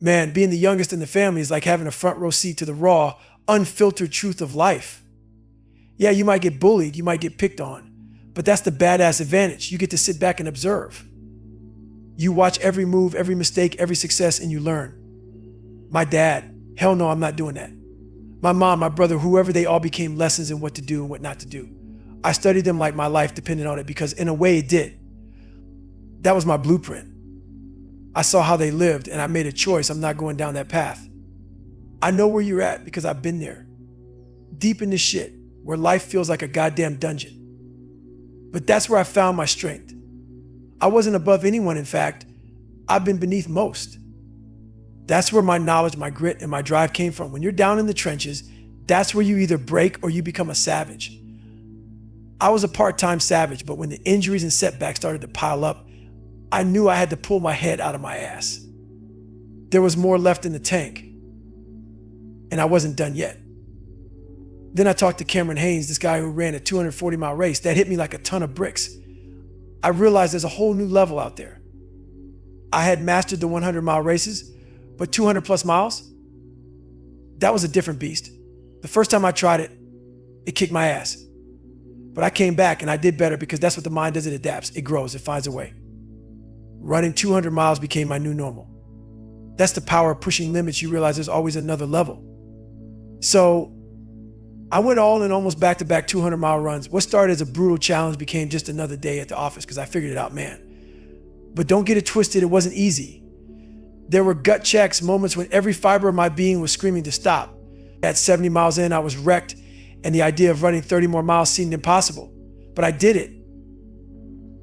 Man, being the youngest in the family is like having a front row seat to the raw, unfiltered truth of life. Yeah, you might get bullied, you might get picked on, but that's the badass advantage. You get to sit back and observe. You watch every move, every mistake, every success, and you learn. My dad, hell no, I'm not doing that. My mom, my brother, whoever, they all became lessons in what to do and what not to do. I studied them like my life depended on it because in a way it did. That was my blueprint. I saw how they lived and I made a choice. I'm not going down that path. I know where you're at because I've been there. Deep in this shit where life feels like a goddamn dungeon. But that's where I found my strength. I wasn't above anyone, in fact. I've been beneath most. That's where my knowledge, my grit, and my drive came from. When you're down in the trenches, that's where you either break or you become a savage. I was a part-time savage, but when the injuries and setbacks started to pile up, I knew I had to pull my head out of my ass. There was more left in the tank, and I wasn't done yet. Then I talked to Cameron Haynes, this guy who ran a 240-mile race. That hit me like a ton of bricks. I realized there's a whole new level out there. I had mastered the 100-mile races, but 200 plus miles, that was a different beast. The first time I tried it, it kicked my ass. But I came back and I did better because that's what the mind does. It adapts, it grows, it finds a way. Running 200 miles became my new normal. That's the power of pushing limits. You realize there's always another level. So I went all in almost back-to-back 200-mile runs. What started as a brutal challenge became just another day at the office because I figured it out, man. But don't get it twisted, it wasn't easy. There were gut checks, moments when every fiber of my being was screaming to stop. At 70 miles in, I was wrecked, and the idea of running 30 more miles seemed impossible. But I did it.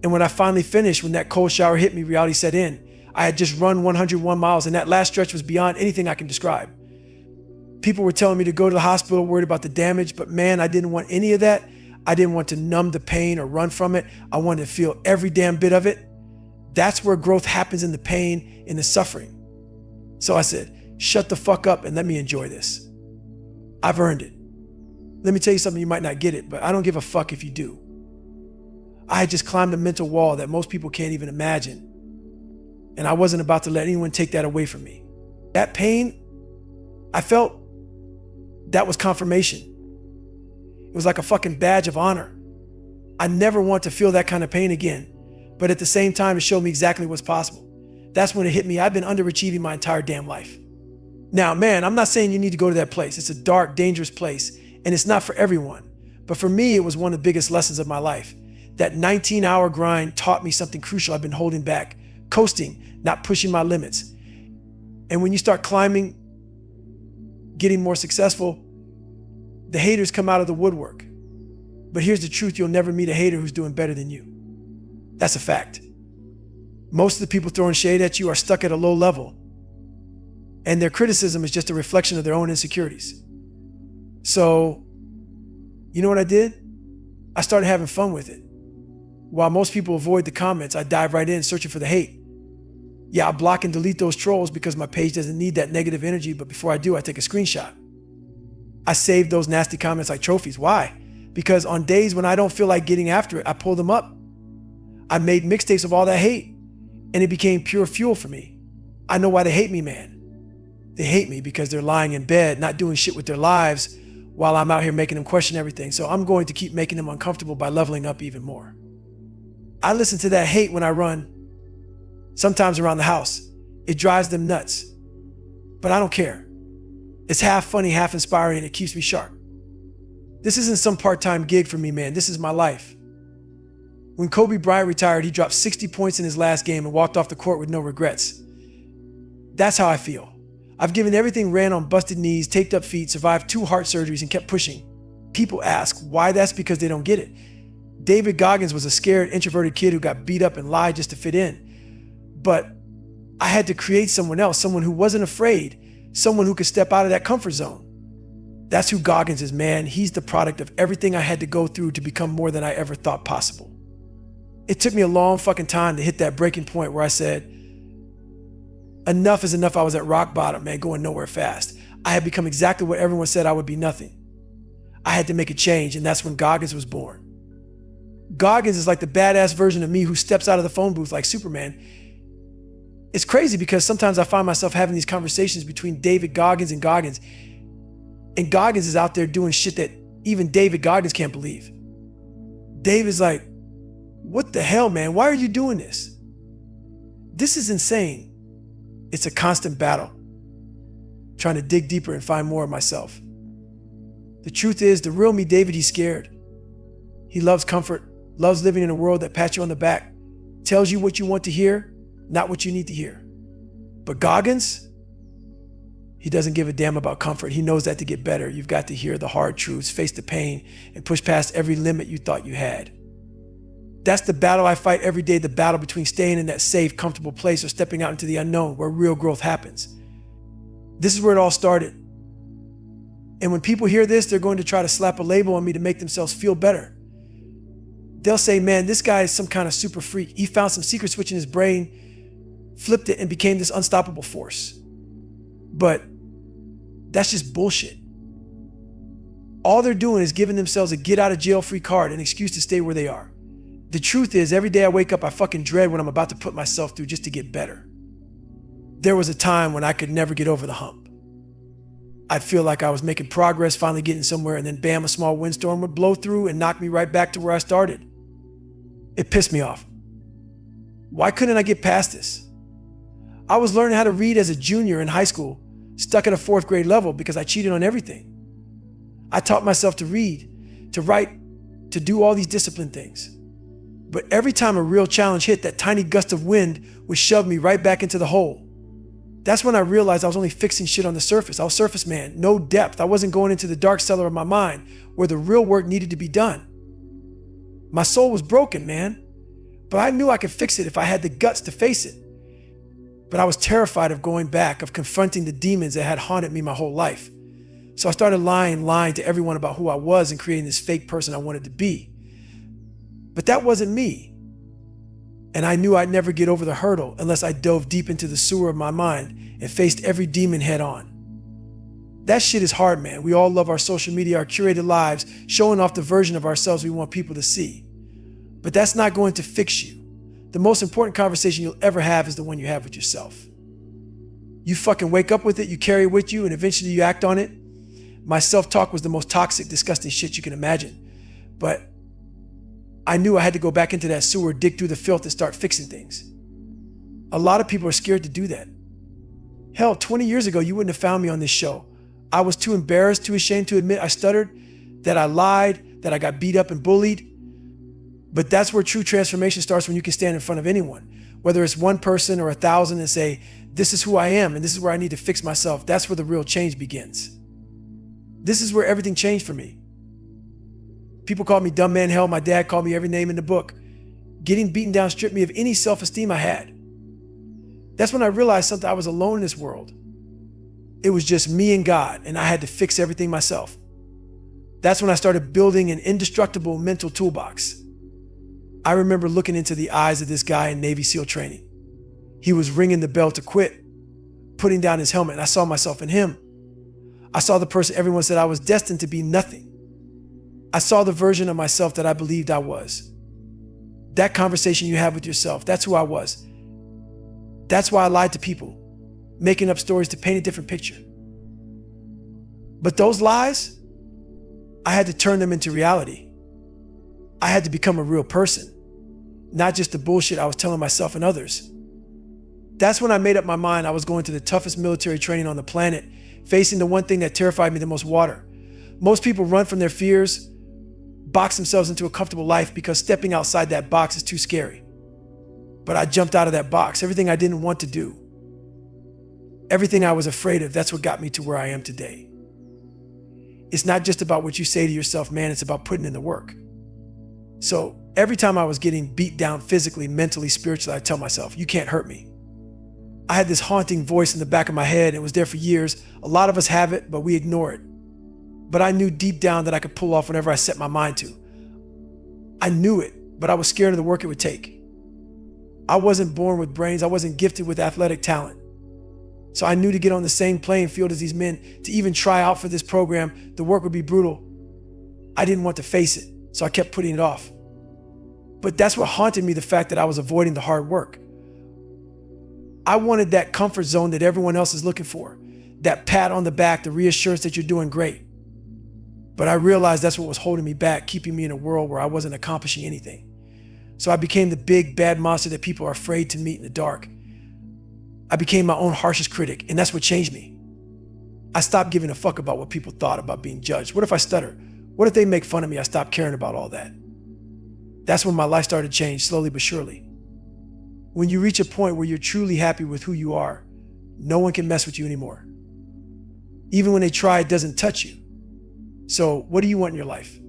And when I finally finished, when that cold shower hit me, reality set in. I had just run 101 miles, and that last stretch was beyond anything I can describe. People were telling me to go to the hospital, worried about the damage, but man, I didn't want any of that. I didn't want to numb the pain or run from it. I wanted to feel every damn bit of it. That's where growth happens, in the pain, in the suffering. So I said, shut the fuck up and let me enjoy this. I've earned it. Let me tell you something, you might not get it, but I don't give a fuck if you do. I had just climbed a mental wall that most people can't even imagine. And I wasn't about to let anyone take that away from me. That pain, I felt that was confirmation. It was like a fucking badge of honor. I never want to feel that kind of pain again. But at the same time, it showed me exactly what's possible. That's when it hit me. I've been underachieving my entire damn life. Now, man, I'm not saying you need to go to that place. It's a dark, dangerous place, and it's not for everyone. But for me, it was one of the biggest lessons of my life. That 19-hour grind taught me something crucial I've been holding back, coasting, not pushing my limits. And when you start climbing, getting more successful, the haters come out of the woodwork. But here's the truth, you'll never meet a hater who's doing better than you. That's a fact. Most of the people throwing shade at you are stuck at a low level, and their criticism is just a reflection of their own insecurities. So, you know what I did? I started having fun with it. While most people avoid the comments, I dive right in searching for the hate. Yeah, I block and delete those trolls because my page doesn't need that negative energy, but before I do, I take a screenshot. I save those nasty comments like trophies. Why? Because on days when I don't feel like getting after it, I pull them up. I made mixtapes of all that hate, and it became pure fuel for me. I know why they hate me, man. They hate me because they're lying in bed, not doing shit with their lives, while I'm out here making them question everything. So I'm going to keep making them uncomfortable by leveling up even more. I listen to that hate when I run, sometimes around the house. It drives them nuts, but I don't care. It's half funny, half inspiring, and it keeps me sharp. This isn't some part-time gig for me, man. This is my life. When Kobe Bryant retired, he dropped 60 points in his last game and walked off the court with no regrets. That's how I feel. I've given everything, ran on busted knees, taped up feet, survived 2 heart surgeries, and kept pushing. People ask why. That's because they don't get it. David Goggins was a scared, introverted kid who got beat up and lied just to fit in. But I had to create someone else, someone who wasn't afraid, someone who could step out of that comfort zone. That's who Goggins is, man. He's the product of everything I had to go through to become more than I ever thought possible. It took me a long fucking time to hit that breaking point where I said, enough is enough. I was at rock bottom, man, going nowhere fast. I had become exactly what everyone said I would be, nothing. I had to make a change, and that's when Goggins was born. Goggins is like the badass version of me who steps out of the phone booth like Superman It's crazy because sometimes I find myself having these conversations between David Goggins and Goggins. And Goggins is out there doing shit that even David Goggins can't believe. Dave is like, what the hell, man? Why are you doing this? This is insane. It's a constant battle, trying to dig deeper and find more of myself. The truth is, the real me, David, he's scared. He loves comfort, loves living in a world that pats you on the back, tells you what you want to hear, not what you need to hear. But Goggins, he doesn't give a damn about comfort. He knows that to get better, you've got to hear the hard truths, face the pain, and push past every limit you thought you had. That's the battle I fight every day, the battle between staying in that safe, comfortable place or stepping out into the unknown where real growth happens. This is where it all started. And when people hear this, they're going to try to slap a label on me to make themselves feel better. They'll say, man, this guy is some kind of super freak. He found some secret switch in his brain, flipped it, and became this unstoppable force. But that's just bullshit. All they're doing is giving themselves a get out of jail free card, an excuse to stay where they are. The truth is, every day I wake up, I fucking dread what I'm about to put myself through just to get better. There was a time when I could never get over the hump. I'd feel like I was making progress, finally getting somewhere, and then bam, a small windstorm would blow through and knock me right back to where I started. It pissed me off. Why couldn't I get past this? I was learning how to read as a junior in high school, stuck at a 4th grade level because I cheated on everything. I taught myself to read, to write, to do all these disciplined things. But every time a real challenge hit, that tiny gust of wind would shove me right back into the hole. That's when I realized I was only fixing shit on the surface. I was surface man, no depth. I wasn't going into the dark cellar of my mind where the real work needed to be done. My soul was broken, man. But I knew I could fix it if I had the guts to face it. But I was terrified of going back, of confronting the demons that had haunted me my whole life. So I started lying to everyone about who I was and creating this fake person I wanted to be. But that wasn't me. And I knew I'd never get over the hurdle unless I dove deep into the sewer of my mind and faced every demon head on. That shit is hard, man. We all love our social media, our curated lives, showing off the version of ourselves we want people to see. But that's not going to fix you. The most important conversation you'll ever have is the one you have with yourself. You fucking wake up with it, you carry it with you, and eventually you act on it. My self-talk was the most toxic, disgusting shit you can imagine. But I knew I had to go back into that sewer, dig through the filth, and start fixing things. A lot of people are scared to do that. Hell, 20 years ago, you wouldn't have found me on this show. I was too embarrassed, too ashamed to admit I stuttered, that I lied, that I got beat up and bullied. But that's where true transformation starts, when you can stand in front of anyone, whether it's one person or 1,000, and say, this is who I am and this is where I need to fix myself. That's where the real change begins. This is where everything changed for me. People called me dumb man hell. My dad called me every name in the book. Getting beaten down stripped me of any self-esteem I had. That's when I realized something. I was alone in this world. It was just me and God, and I had to fix everything myself. That's when I started building an indestructible mental toolbox. I remember looking into the eyes of this guy in Navy SEAL training. He was ringing the bell to quit, putting down his helmet, and I saw myself in him. I saw the person everyone said I was destined to be nothing. I saw the version of myself that I believed I was. That conversation you have with yourself, that's who I was. That's why I lied to people, making up stories to paint a different picture. But those lies, I had to turn them into reality. I had to become a real person, not just the bullshit I was telling myself and others. That's when I made up my mind I was going to the toughest military training on the planet, facing the one thing that terrified me the most: water. Most people run from their fears, box themselves into a comfortable life because stepping outside that box is too scary. But I jumped out of that box. Everything I didn't want to do, everything I was afraid of, that's what got me to where I am today. It's not just about what you say to yourself, man, it's about putting in the work. So every time I was getting beat down physically, mentally, spiritually, I tell myself, you can't hurt me. I had this haunting voice in the back of my head. It was there for years. A lot of us have it, but we ignore it. But I knew deep down that I could pull off whenever I set my mind to. I knew it, but I was scared of the work it would take. I wasn't born with brains. I wasn't gifted with athletic talent. So I knew to get on the same playing field as these men, to even try out for this program, the work would be brutal. I didn't want to face it, so I kept putting it off. But that's what haunted me, the fact that I was avoiding the hard work. I wanted that comfort zone that everyone else is looking for, that pat on the back, the reassurance that you're doing great. But I realized that's what was holding me back, keeping me in a world where I wasn't accomplishing anything. So I became the big bad monster that people are afraid to meet in the dark. I became my own harshest critic, and that's what changed me. I stopped giving a fuck about what people thought about being judged. What if I stutter? What if they make fun of me? I stopped caring about all that. That's when my life started to change, slowly but surely. When you reach a point where you're truly happy with who you are, no one can mess with you anymore. Even when they try, it doesn't touch you. So what do you want in your life?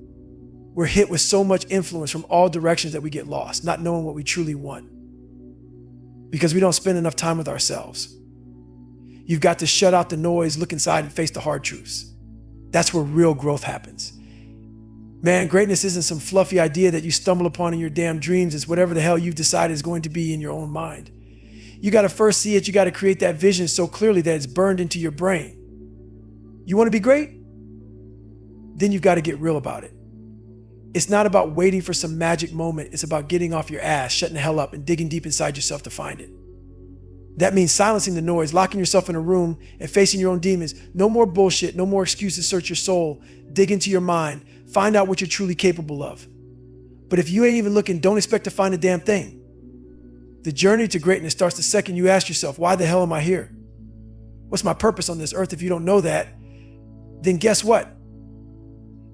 We're hit with so much influence from all directions that we get lost, not knowing what we truly want, because we don't spend enough time with ourselves. You've got to shut out the noise, look inside, and face the hard truths. That's where real growth happens. Man, greatness isn't some fluffy idea that you stumble upon in your damn dreams. It's whatever the hell you've decided is going to be in your own mind. You got to first see it. You got to create that vision so clearly that it's burned into your brain. You want to be great? Then you've got to get real about it. It's not about waiting for some magic moment. It's about getting off your ass, shutting the hell up, and digging deep inside yourself to find it. That means silencing the noise, locking yourself in a room, and facing your own demons. No more bullshit, no more excuses. Search your soul, dig into your mind, find out what you're truly capable of. But if you ain't even looking, don't expect to find a damn thing. The journey to greatness starts the second you ask yourself, why the hell am I here? What's my purpose on this earth? If you don't know that, then guess what?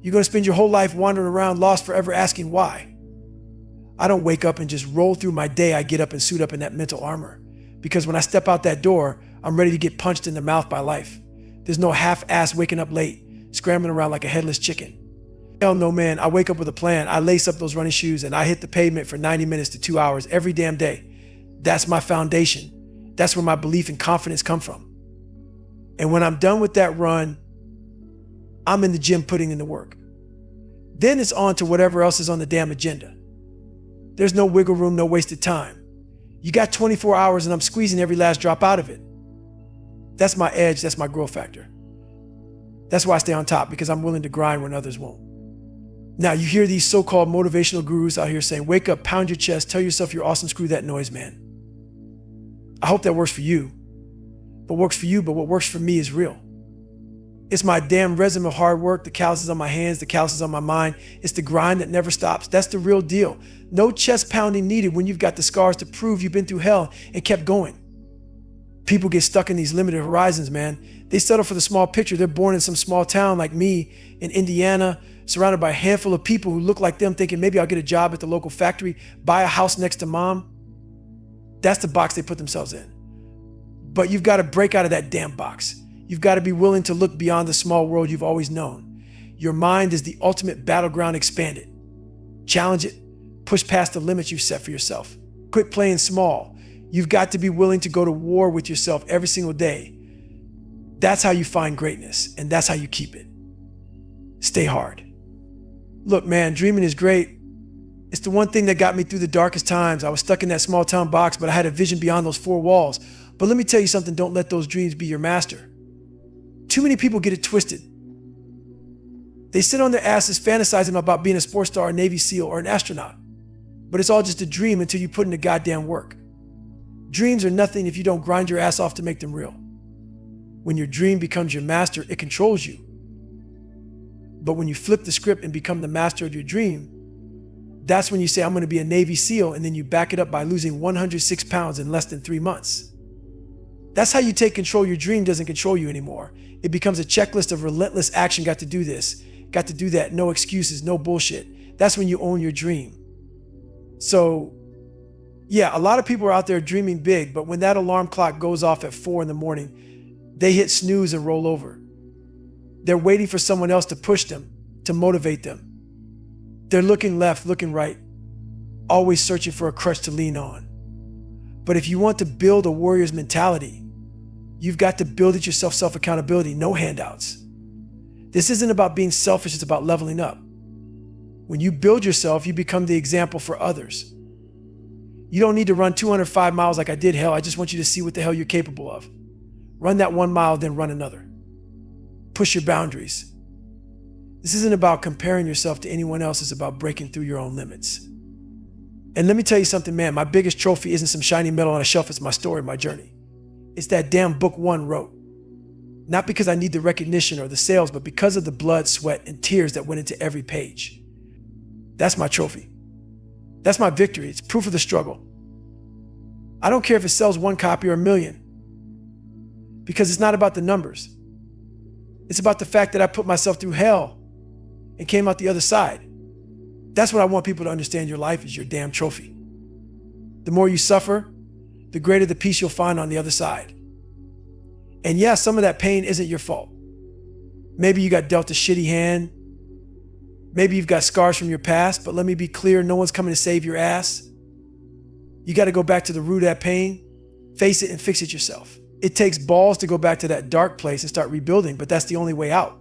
You're going to spend your whole life wandering around lost forever asking why. I don't wake up and just roll through my day. I get up and suit up in that mental armor. Because when I step out that door, I'm ready to get punched in the mouth by life. There's no half-ass waking up late, scrambling around like a headless chicken. Hell no, man. I wake up with a plan. I lace up those running shoes and I hit the pavement for 90 minutes to 2 hours every damn day. That's my foundation. That's where my belief and confidence come from. And when I'm done with that run, I'm in the gym putting in the work. Then it's on to whatever else is on the damn agenda. There's no wiggle room, no wasted time. You got 24 hours and I'm squeezing every last drop out of it. That's my edge, that's my growth factor. That's why I stay on top, because I'm willing to grind when others won't. Now you hear these so-called motivational gurus out here saying, wake up, pound your chest, tell yourself you're awesome, screw that noise, man. I hope that works for you. But what works for me is real. It's my damn resume of hard work, the calluses on my hands, the calluses on my mind. It's the grind that never stops. That's the real deal. No chest pounding needed when you've got the scars to prove you've been through hell and kept going. People get stuck in these limited horizons, man. They settle for the small picture. They're born in some small town like me in Indiana, surrounded by a handful of people who look like them, thinking maybe I'll get a job at the local factory, buy a house next to mom. That's the box they put themselves in. But you've got to break out of that damn box. You've got to be willing to look beyond the small world you've always known. Your mind is the ultimate battleground. Expand it. Challenge it. Push past the limits you've set for yourself. Quit playing small. You've got to be willing to go to war with yourself every single day. That's how you find greatness, and that's how you keep it. Stay hard. Look, man, dreaming is great. It's the one thing that got me through the darkest times. I was stuck in that small town box, but I had a vision beyond those four walls. But let me tell you something, don't let those dreams be your master. Too many people get it twisted. They sit on their asses fantasizing about being a sports star, a Navy SEAL, or an astronaut. But it's all just a dream until you put in the goddamn work. Dreams are nothing if you don't grind your ass off to make them real. When your dream becomes your master, it controls you. But when you flip the script and become the master of your dream, that's when you say, I'm going to be a Navy SEAL, and then you back it up by losing 106 pounds in less than 3 months. That's how you take control. Your dream doesn't control you anymore. It becomes a checklist of relentless action. Got to do this, got to do that, no excuses, no bullshit. That's when you own your dream. So yeah, a lot of people are out there dreaming big, but when that alarm clock goes off at 4 a.m, they hit snooze and roll over. They're waiting for someone else to push them, to motivate them. They're looking left, looking right, always searching for a crutch to lean on. But if you want to build a warrior's mentality, you've got to build it yourself, self-accountability, no handouts. This isn't about being selfish, it's about leveling up. When you build yourself, you become the example for others. You don't need to run 205 miles like I did. Hell, I just want you to see what the hell you're capable of. Run that 1 mile, then run another. Push your boundaries. This isn't about comparing yourself to anyone else. It's about breaking through your own limits. And let me tell you something, man, my biggest trophy isn't some shiny medal on a shelf, it's my story, my journey. It's that damn book one wrote. Not because I need the recognition or the sales, but because of the blood, sweat, and tears that went into every page. That's my trophy. That's my victory. It's proof of the struggle. I don't care if it sells 1 copy or 1,000,000, because it's not about the numbers. It's about the fact that I put myself through hell and came out the other side. That's what I want people to understand. Your life is your damn trophy. The more you suffer, the greater the peace you'll find on the other side. And yeah, some of that pain isn't your fault. Maybe you got dealt a shitty hand. Maybe you've got scars from your past, but let me be clear, no one's coming to save your ass. You got to go back to the root of that pain, face it, and fix it yourself. It takes balls to go back to that dark place and start rebuilding, but that's the only way out.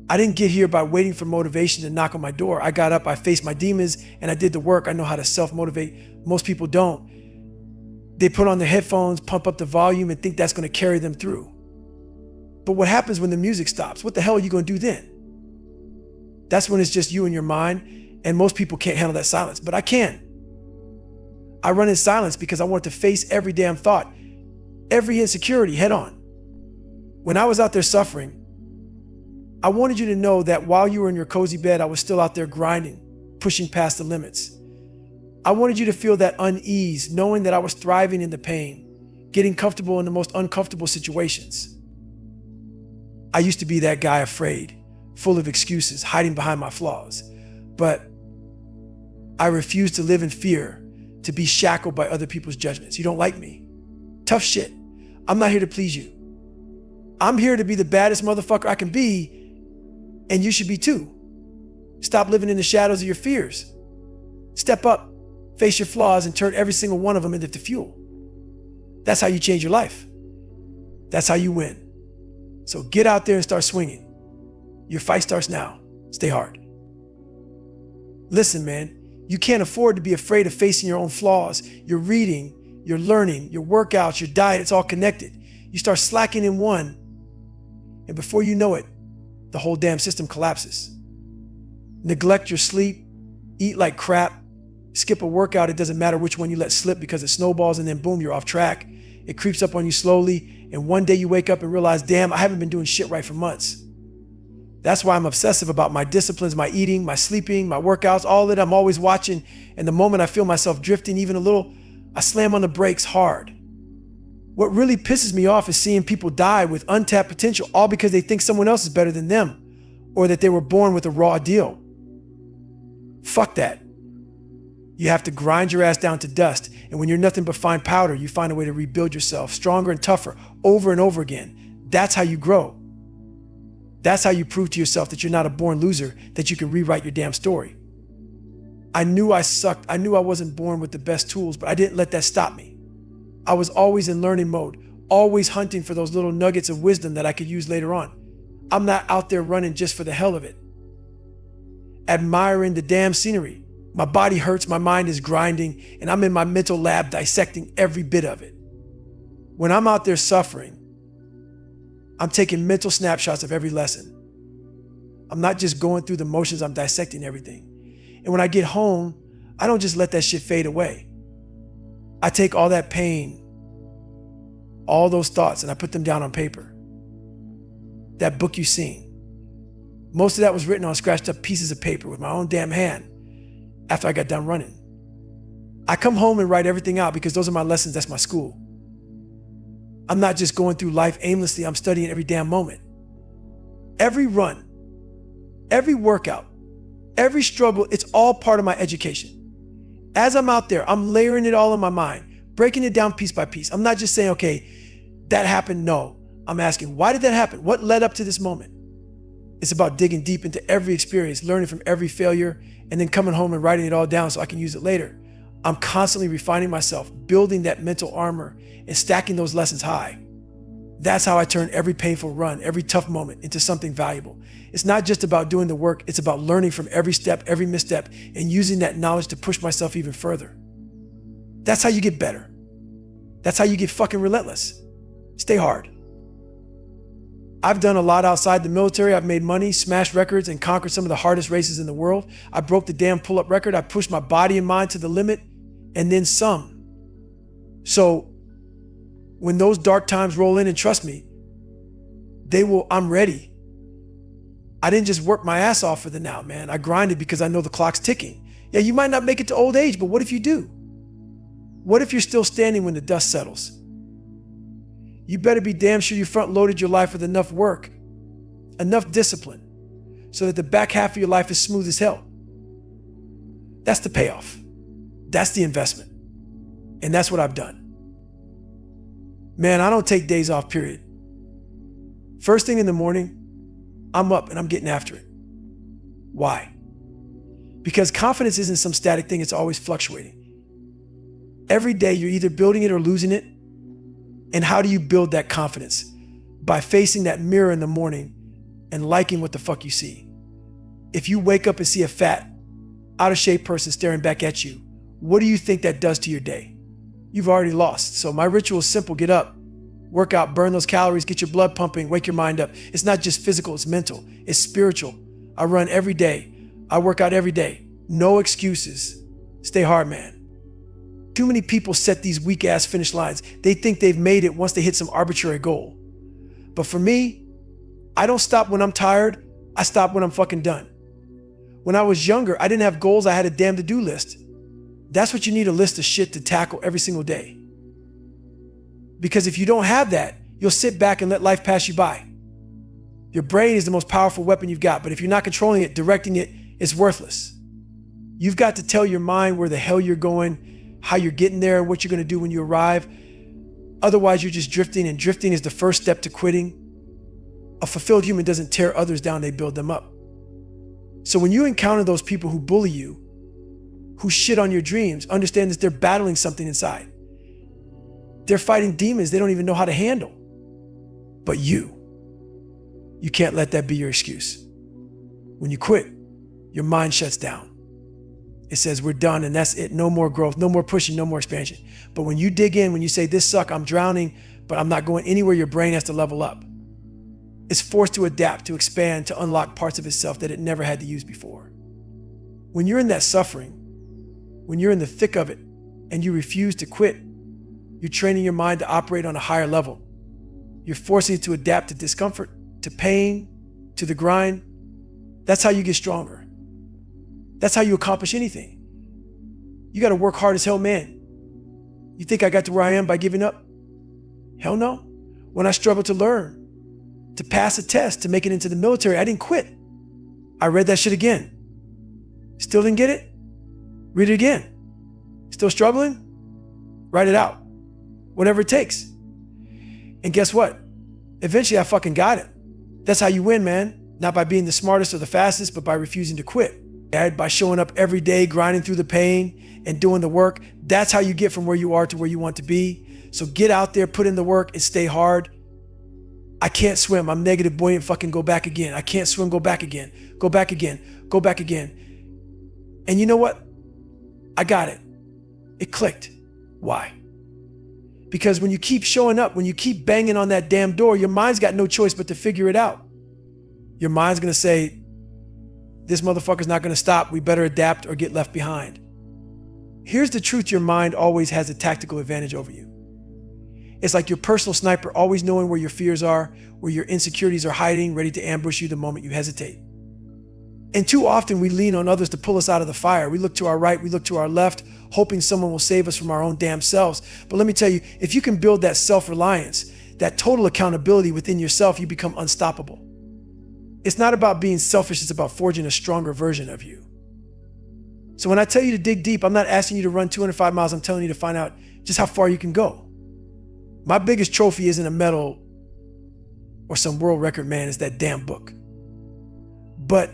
I didn't get here by waiting for motivation to knock on my door. I got up, I faced my demons, and I did the work. I know how to self-motivate. Most people don't. They put on their headphones, pump up the volume, and think that's going to carry them through. But what happens when the music stops? What the hell are you going to do then? That's when it's just you and your mind, and most people can't handle that silence, but I can. I run in silence because I want to face every damn thought, every insecurity head on. When I was out there suffering, I wanted you to know that while you were in your cozy bed, I was still out there grinding, pushing past the limits. I wanted you to feel that unease, knowing that I was thriving in the pain, getting comfortable in the most uncomfortable situations. I used to be that guy afraid, full of excuses, hiding behind my flaws. But I refused to live in fear, to be shackled by other people's judgments. You don't like me? Tough shit. I'm not here to please you. I'm here to be the baddest motherfucker I can be, and you should be too. Stop living in the shadows of your fears. Step up, face your flaws, and turn every single one of them into fuel. That's how you change your life. That's how you win. So get out there and start swinging. Your fight starts now. Stay hard. Listen, man, you can't afford to be afraid of facing your own flaws. Your reading, your learning, your workouts, your diet, it's all connected. You start slacking in one, and before you know it, the whole damn system collapses. Neglect your sleep, eat like crap, skip a workout, it doesn't matter which one you let slip because it snowballs and then boom, you're off track. It creeps up on you slowly, and one day you wake up and realize, damn, I haven't been doing shit right for months. That's why I'm obsessive about my disciplines, my eating, my sleeping, my workouts, all of it. I'm always watching, and the moment I feel myself drifting even a little, I slam on the brakes hard. What really pisses me off is seeing people die with untapped potential, all because they think someone else is better than them, or that they were born with a raw deal. Fuck that. You have to grind your ass down to dust, and when you're nothing but fine powder, you find a way to rebuild yourself stronger and tougher over and over again. That's how you grow. That's how you prove to yourself that you're not a born loser, that you can rewrite your damn story. I knew I sucked. I knew I wasn't born with the best tools, but I didn't let that stop me. I was always in learning mode, always hunting for those little nuggets of wisdom that I could use later on. I'm not out there running just for the hell of it. Admiring the damn scenery. My body hurts, my mind is grinding, and I'm in my mental lab dissecting every bit of it. When I'm out there suffering, I'm taking mental snapshots of every lesson. I'm not just going through the motions, I'm dissecting everything. And when I get home, I don't just let that shit fade away. I take all that pain, all those thoughts, and I put them down on paper. That book you've seen. Most of that was written on scratched up pieces of paper with my own damn hand after I got done running. I come home and write everything out because those are my lessons, that's my school. I'm not just going through life aimlessly, I'm studying every damn moment. Every run, every workout, every struggle, it's all part of my education. As I'm out there, I'm layering it all in my mind, breaking it down piece by piece. I'm not just saying, okay, that happened, no. I'm asking, why did that happen? What led up to this moment? It's about digging deep into every experience, learning from every failure, and then coming home and writing it all down so I can use it later. I'm constantly refining myself, building that mental armor, and stacking those lessons high. That's how I turn every painful run, every tough moment into something valuable. It's not just about doing the work, it's about learning from every step, every misstep, and using that knowledge to push myself even further. That's how you get better. That's how you get fucking relentless. Stay hard. I've done a lot outside the military. I've made money, smashed records, and conquered some of the hardest races in the world. I broke the damn pull-up record. I pushed my body and mind to the limit, and then some. So when those dark times roll in, and trust me, I'm ready. I didn't just work my ass off for the now, man. I grinded because I know the clock's ticking. Yeah, you might not make it to old age, but what if you do? What if you're still standing when the dust settles? You better be damn sure you front-loaded your life with enough work, enough discipline, so that the back half of your life is smooth as hell. That's the payoff. That's the investment. And that's what I've done. Man, I don't take days off, period. First thing in the morning, I'm up and I'm getting after it. Why? Because confidence isn't some static thing, it's always fluctuating. Every day you're either building it or losing it. And how do you build that confidence? By facing that mirror in the morning and liking what the fuck you see. If you wake up and see a fat, out of shape person staring back at you, what do you think that does to your day? You've already lost. So my ritual is simple. Get up, work out, burn those calories, get your blood pumping, wake your mind up. It's not just physical, it's mental, it's spiritual. I run every day. I work out every day. No excuses. Stay hard, man. Too many people set these weak ass finish lines. They think they've made it once they hit some arbitrary goal. But for me, I don't stop when I'm tired. I stop when I'm fucking done. When I was younger, I didn't have goals. I had a damn to-do list. That's what you need, a list of shit to tackle every single day. Because if you don't have that, you'll sit back and let life pass you by. Your brain is the most powerful weapon you've got, but if you're not controlling it, directing it, it's worthless. You've got to tell your mind where the hell you're going, how you're getting there, and what you're going to do when you arrive. Otherwise, you're just drifting, and drifting is the first step to quitting. A fulfilled human doesn't tear others down, they build them up. So when you encounter those people who bully you, who shit on your dreams, understand that they're battling something inside. They're fighting demons they don't even know how to handle. But you can't let that be your excuse. When you quit, your mind shuts down. It says we're done and that's it. No more growth, no more pushing, no more expansion. But when you dig in, when you say this sucks, I'm drowning, but I'm not going anywhere, your brain has to level up. It's forced to adapt, to expand, to unlock parts of itself that it never had to use before. When you're in that suffering, when you're in the thick of it and you refuse to quit, you're training your mind to operate on a higher level. You're forcing it to adapt to discomfort, to pain, to the grind. That's how you get stronger. That's how you accomplish anything. You got to work hard as hell, man. You think I got to where I am by giving up? Hell no. When I struggled to learn, to pass a test, to make it into the military, I didn't quit. I read that shit again. Still didn't get it? Read it again. Still struggling? Write it out. Whatever it takes. And guess what? Eventually I fucking got it. That's how you win, man. Not by being the smartest or the fastest, but by refusing to quit. By showing up every day, grinding through the pain and doing the work. That's how you get from where you are to where you want to be. So get out there, put in the work, and stay hard. I can't swim. I'm negative buoyant. Fucking go back again. I can't swim. Go back again. Go back again. Go back again. And you know what? I got it. It clicked. Why? Because when you keep showing up, when you keep banging on that damn door, your mind's got no choice but to figure it out. Your mind's going to say, this motherfucker's not going to stop. We better adapt or get left behind. Here's the truth. Your mind always has a tactical advantage over you. It's like your personal sniper, always knowing where your fears are, where your insecurities are hiding, ready to ambush you the moment you hesitate. And too often we lean on others to pull us out of the fire. We look to our right, we look to our left, hoping someone will save us from our own damn selves. But let me tell you, if you can build that self-reliance, that total accountability within yourself, you become unstoppable. It's not about being selfish, it's about forging a stronger version of you. So when I tell you to dig deep, I'm not asking you to run 205 miles, I'm telling you to find out just how far you can go. My biggest trophy isn't a medal or some world record, man, it's that damn book. But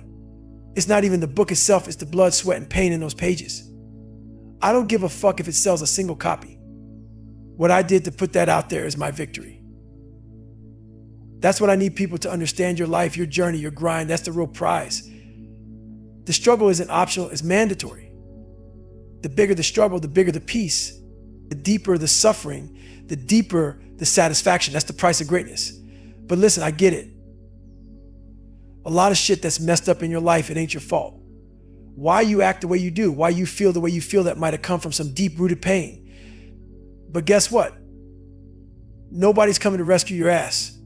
it's not even the book itself, it's the blood, sweat, and pain in those pages. I don't give a fuck if it sells a single copy. What I did to put that out there is my victory. That's what I need people to understand. Your life, your journey, your grind, that's the real prize. The struggle isn't optional, it's mandatory. The bigger the struggle, the bigger the peace. The deeper the suffering, the deeper the satisfaction. That's the price of greatness. But listen, I get it. A lot of shit that's messed up in your life, it ain't your fault. Why you act the way you do, why you feel the way you feel, that might have come from some deep-rooted pain. But guess what? Nobody's coming to rescue your ass.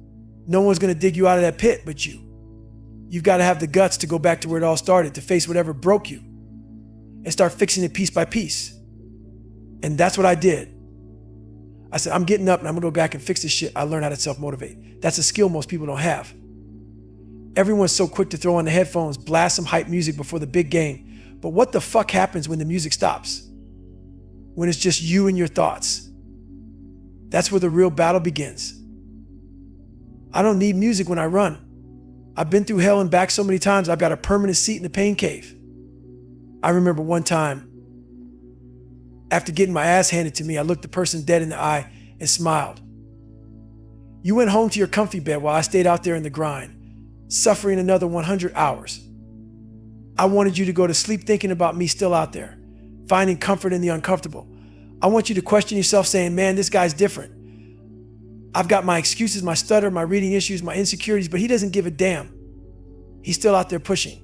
No one's going to dig you out of that pit but you. You've got to have the guts to go back to where it all started, to face whatever broke you and start fixing it piece by piece. And that's what I did. I said, I'm getting up and I'm going to go back and fix this shit. I learned how to self-motivate. That's a skill most people don't have. Everyone's so quick to throw on the headphones, blast some hype music before the big game. But what the fuck happens when the music stops? When it's just you and your thoughts? That's where the real battle begins. I don't need music when I run. I've been through hell and back so many times, I've got a permanent seat in the pain cave. I remember one time, after getting my ass handed to me, I looked the person dead in the eye and smiled. You went home to your comfy bed while I stayed out there in the grind, suffering another 100 hours. I wanted you to go to sleep thinking about me still out there, finding comfort in the uncomfortable. I want you to question yourself saying, man, this guy's different. I've got my excuses, my stutter, my reading issues, my insecurities, but he doesn't give a damn. He's still out there pushing.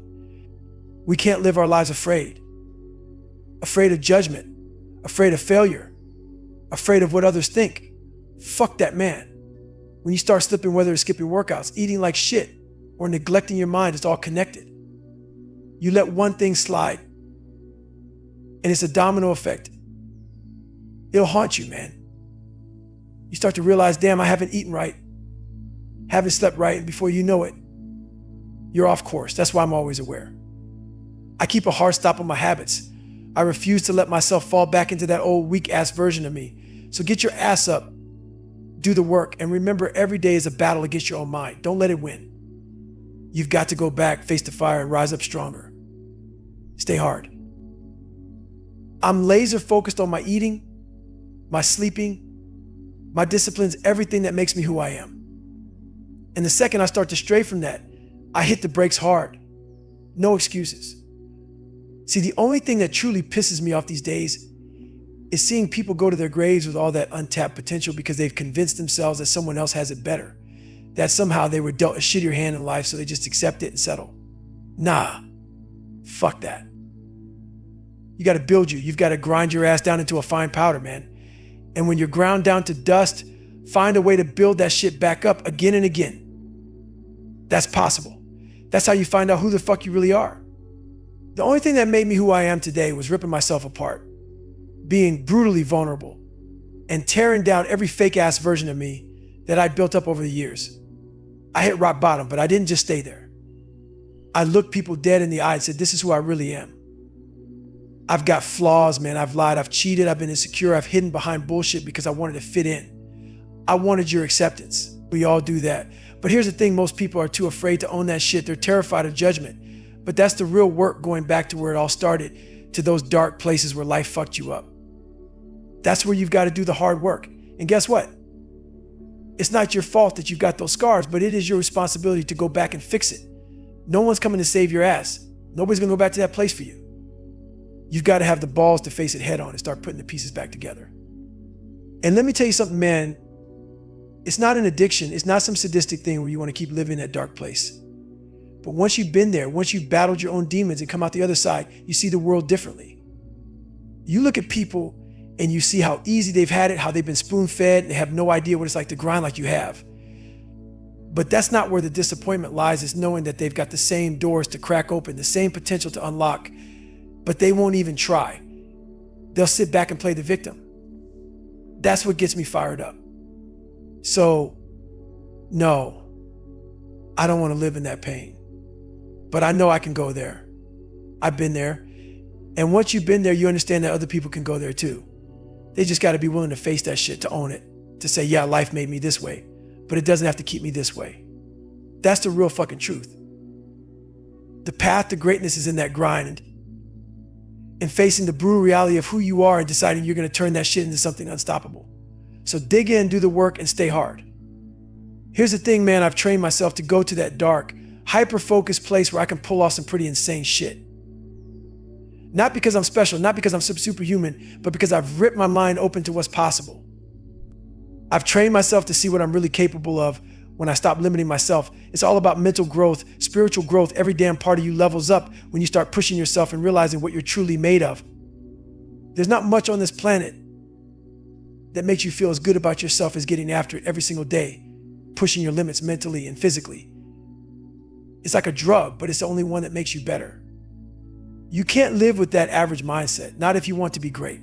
We can't live our lives afraid. Afraid of judgment, afraid of failure, afraid of what others think. Fuck that man. When you start slipping, whether it's skipping workouts, eating like shit, or neglecting your mind, it's all connected. You let one thing slide, and it's a domino effect. It'll haunt you, man. You start to realize, damn, I haven't eaten right, haven't slept right, and before you know it, you're off course. That's why I'm always aware. I keep a hard stop on my habits. I refuse to let myself fall back into that old weak-ass version of me. So get your ass up, do the work, and remember every day is a battle against your own mind. Don't let it win. You've got to go back, face the fire, and rise up stronger. Stay hard. I'm laser focused on my eating, my sleeping, my disciplines, everything that makes me who I am. And the second I start to stray from that, I hit the brakes hard. No excuses. See, the only thing that truly pisses me off these days is seeing people go to their graves with all that untapped potential because they've convinced themselves that someone else has it better, that somehow they were dealt a shittier hand in life, so they just accept it and settle. Nah, fuck that. You got to build you. You've got to grind your ass down into a fine powder, man. And when you're ground down to dust, find a way to build that shit back up again and again. That's possible. That's how you find out who the fuck you really are. The only thing that made me who I am today was ripping myself apart, being brutally vulnerable, and tearing down every fake-ass version of me that I built up over the years. I hit rock bottom, but I didn't just stay there. I looked people dead in the eye and said, this is who I really am. I've got flaws, man. I've lied, I've cheated, I've been insecure, I've hidden behind bullshit because I wanted to fit in. I wanted your acceptance. We all do that. But here's the thing, most people are too afraid to own that shit. They're terrified of judgment. But that's the real work, going back to where it all started, to those dark places where life fucked you up. That's where you've got to do the hard work. And guess what? It's not your fault that you've got those scars, but it is your responsibility to go back and fix it. No one's coming to save your ass. Nobody's going to go back to that place for you. You've got to have the balls to face it head on and start putting the pieces back together. And let me tell you something, man. It's not an addiction. It's not some sadistic thing where you want to keep living in that dark place. But once you've been there, once you've battled your own demons and come out the other side, you see the world differently. You look at people and you see how easy they've had it, how they've been spoon-fed, and they have no idea what it's like to grind like you have. But that's not where the disappointment lies, is knowing that they've got the same doors to crack open, the same potential to unlock, but they won't even try. They'll sit back and play the victim. That's what gets me fired up. So, no, I don't want to live in that pain. But I know I can go there. I've been there. And once you've been there, you understand that other people can go there too. They just got to be willing to face that shit, to own it, to say, yeah, life made me this way, but it doesn't have to keep me this way. That's the real fucking truth. The path to greatness is in that grind and facing the brutal reality of who you are and deciding you're going to turn that shit into something unstoppable. So dig in, do the work, and stay hard. Here's the thing, man. I've trained myself to go to that dark, hyper-focused place where I can pull off some pretty insane shit. Not because I'm special, not because I'm superhuman, but because I've ripped my mind open to what's possible. I've trained myself to see what I'm really capable of when I stopped limiting myself. It's all about mental growth, spiritual growth. Every damn part of you levels up when you start pushing yourself and realizing what you're truly made of. There's not much on this planet that makes you feel as good about yourself as getting after it every single day, pushing your limits mentally and physically. It's like a drug, but it's the only one that makes you better. You can't live with that average mindset, not if you want to be great.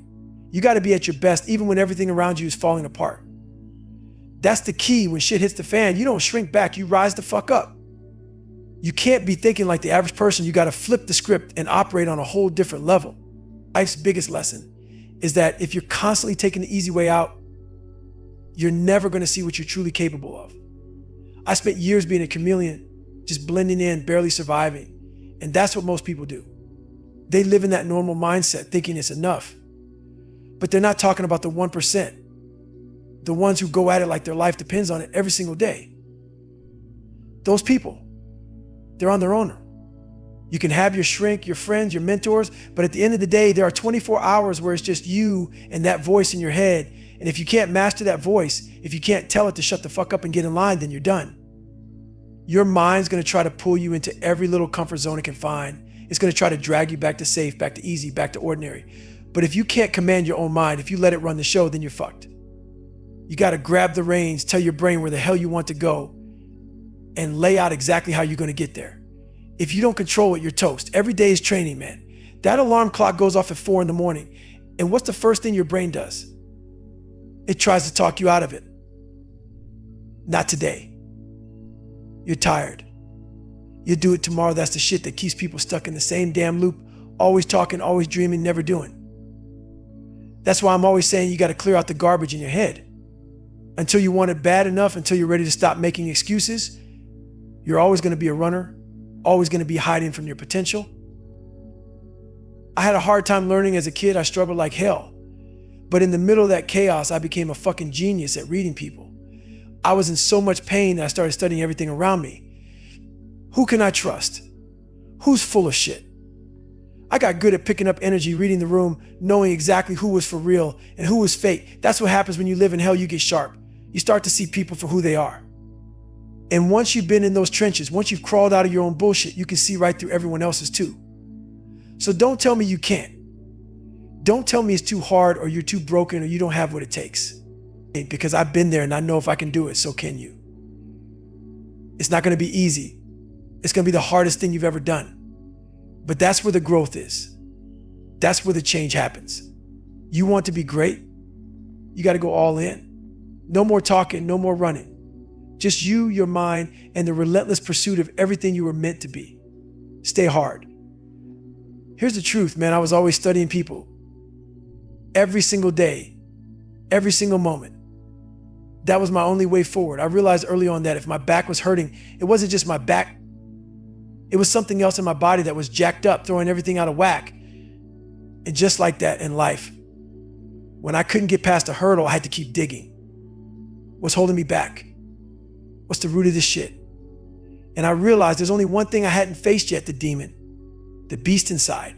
You got to be at your best even when everything around you is falling apart. That's the key. When shit hits the fan, you don't shrink back, you rise the fuck up. You can't be thinking like the average person. You got to flip the script and operate on a whole different level. Life's biggest lesson is that if you're constantly taking the easy way out, you're never going to see what you're truly capable of. I spent years being a chameleon, just blending in, barely surviving. And that's what most people do. They live in that normal mindset, thinking it's enough. But they're not talking about the 1%. The ones who go at it like their life depends on it every single day. Those people, they're on their own. You can have your shrink, your friends, your mentors, but at the end of the day, there are 24 hours where it's just you and that voice in your head. And if you can't master that voice, if you can't tell it to shut the fuck up and get in line, then you're done. Your mind's gonna try to pull you into every little comfort zone it can find. It's gonna try to drag you back to safe, back to easy, back to ordinary. But if you can't command your own mind, if you let it run the show, then you're fucked. You gotta grab the reins, tell your brain where the hell you want to go, and lay out exactly how you're gonna get there. If you don't control it, you're toast. Every day is training, man. That alarm clock goes off at 4 in the morning. And what's the first thing your brain does? It tries to talk you out of it. Not today. You're tired. You do it tomorrow. That's the shit that keeps people stuck in the same damn loop, always talking, always dreaming, never doing. That's why I'm always saying you got to clear out the garbage in your head. Until you want it bad enough, until you're ready to stop making excuses, you're always going to be a runner, always going to be hiding from your potential. I had a hard time learning as a kid. I struggled like hell. But in the middle of that chaos, I became a fucking genius at reading people. I was in so much pain that I started studying everything around me. Who can I trust? Who's full of shit? I got good at picking up energy, reading the room, knowing exactly who was for real and who was fake. That's what happens when you live in hell. You get sharp. You start to see people for who they are. And once you've been in those trenches, once you've crawled out of your own bullshit, you can see right through everyone else's too. So don't tell me you can't. Don't tell me it's too hard or you're too broken or you don't have what it takes. Because I've been there and I know if I can do it, so can you. It's not going to be easy. It's going to be the hardest thing you've ever done. But that's where the growth is. That's where the change happens. You want to be great? You got to go all in. No more talking, no more running. Just you, your mind, and the relentless pursuit of everything you were meant to be. Stay hard. Here's the truth, man. I was always studying people. Every single day, every single moment. That was my only way forward. I realized early on that if my back was hurting, it wasn't just my back. It was something else in my body that was jacked up, throwing everything out of whack. And just like that in life, when I couldn't get past a hurdle, I had to keep digging. What's holding me back? What's the root of this shit? And I realized there's only one thing I hadn't faced yet, the demon, the beast inside.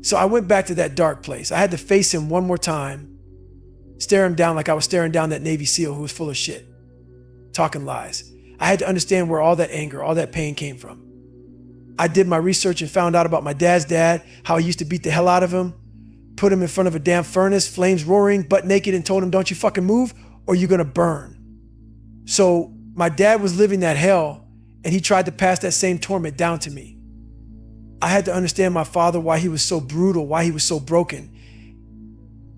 So I went back to that dark place. I had to face him one more time, stare him down like I was staring down that Navy SEAL who was full of shit, talking lies. I had to understand where all that anger, all that pain came from. I did my research and found out about my dad's dad, how he used to beat the hell out of him, put him in front of a damn furnace, flames roaring, butt naked, and told him, don't you fucking move or you're gonna burn. So my dad was living that hell and he tried to pass that same torment down to me. I had to understand my father, why he was so brutal, why he was so broken.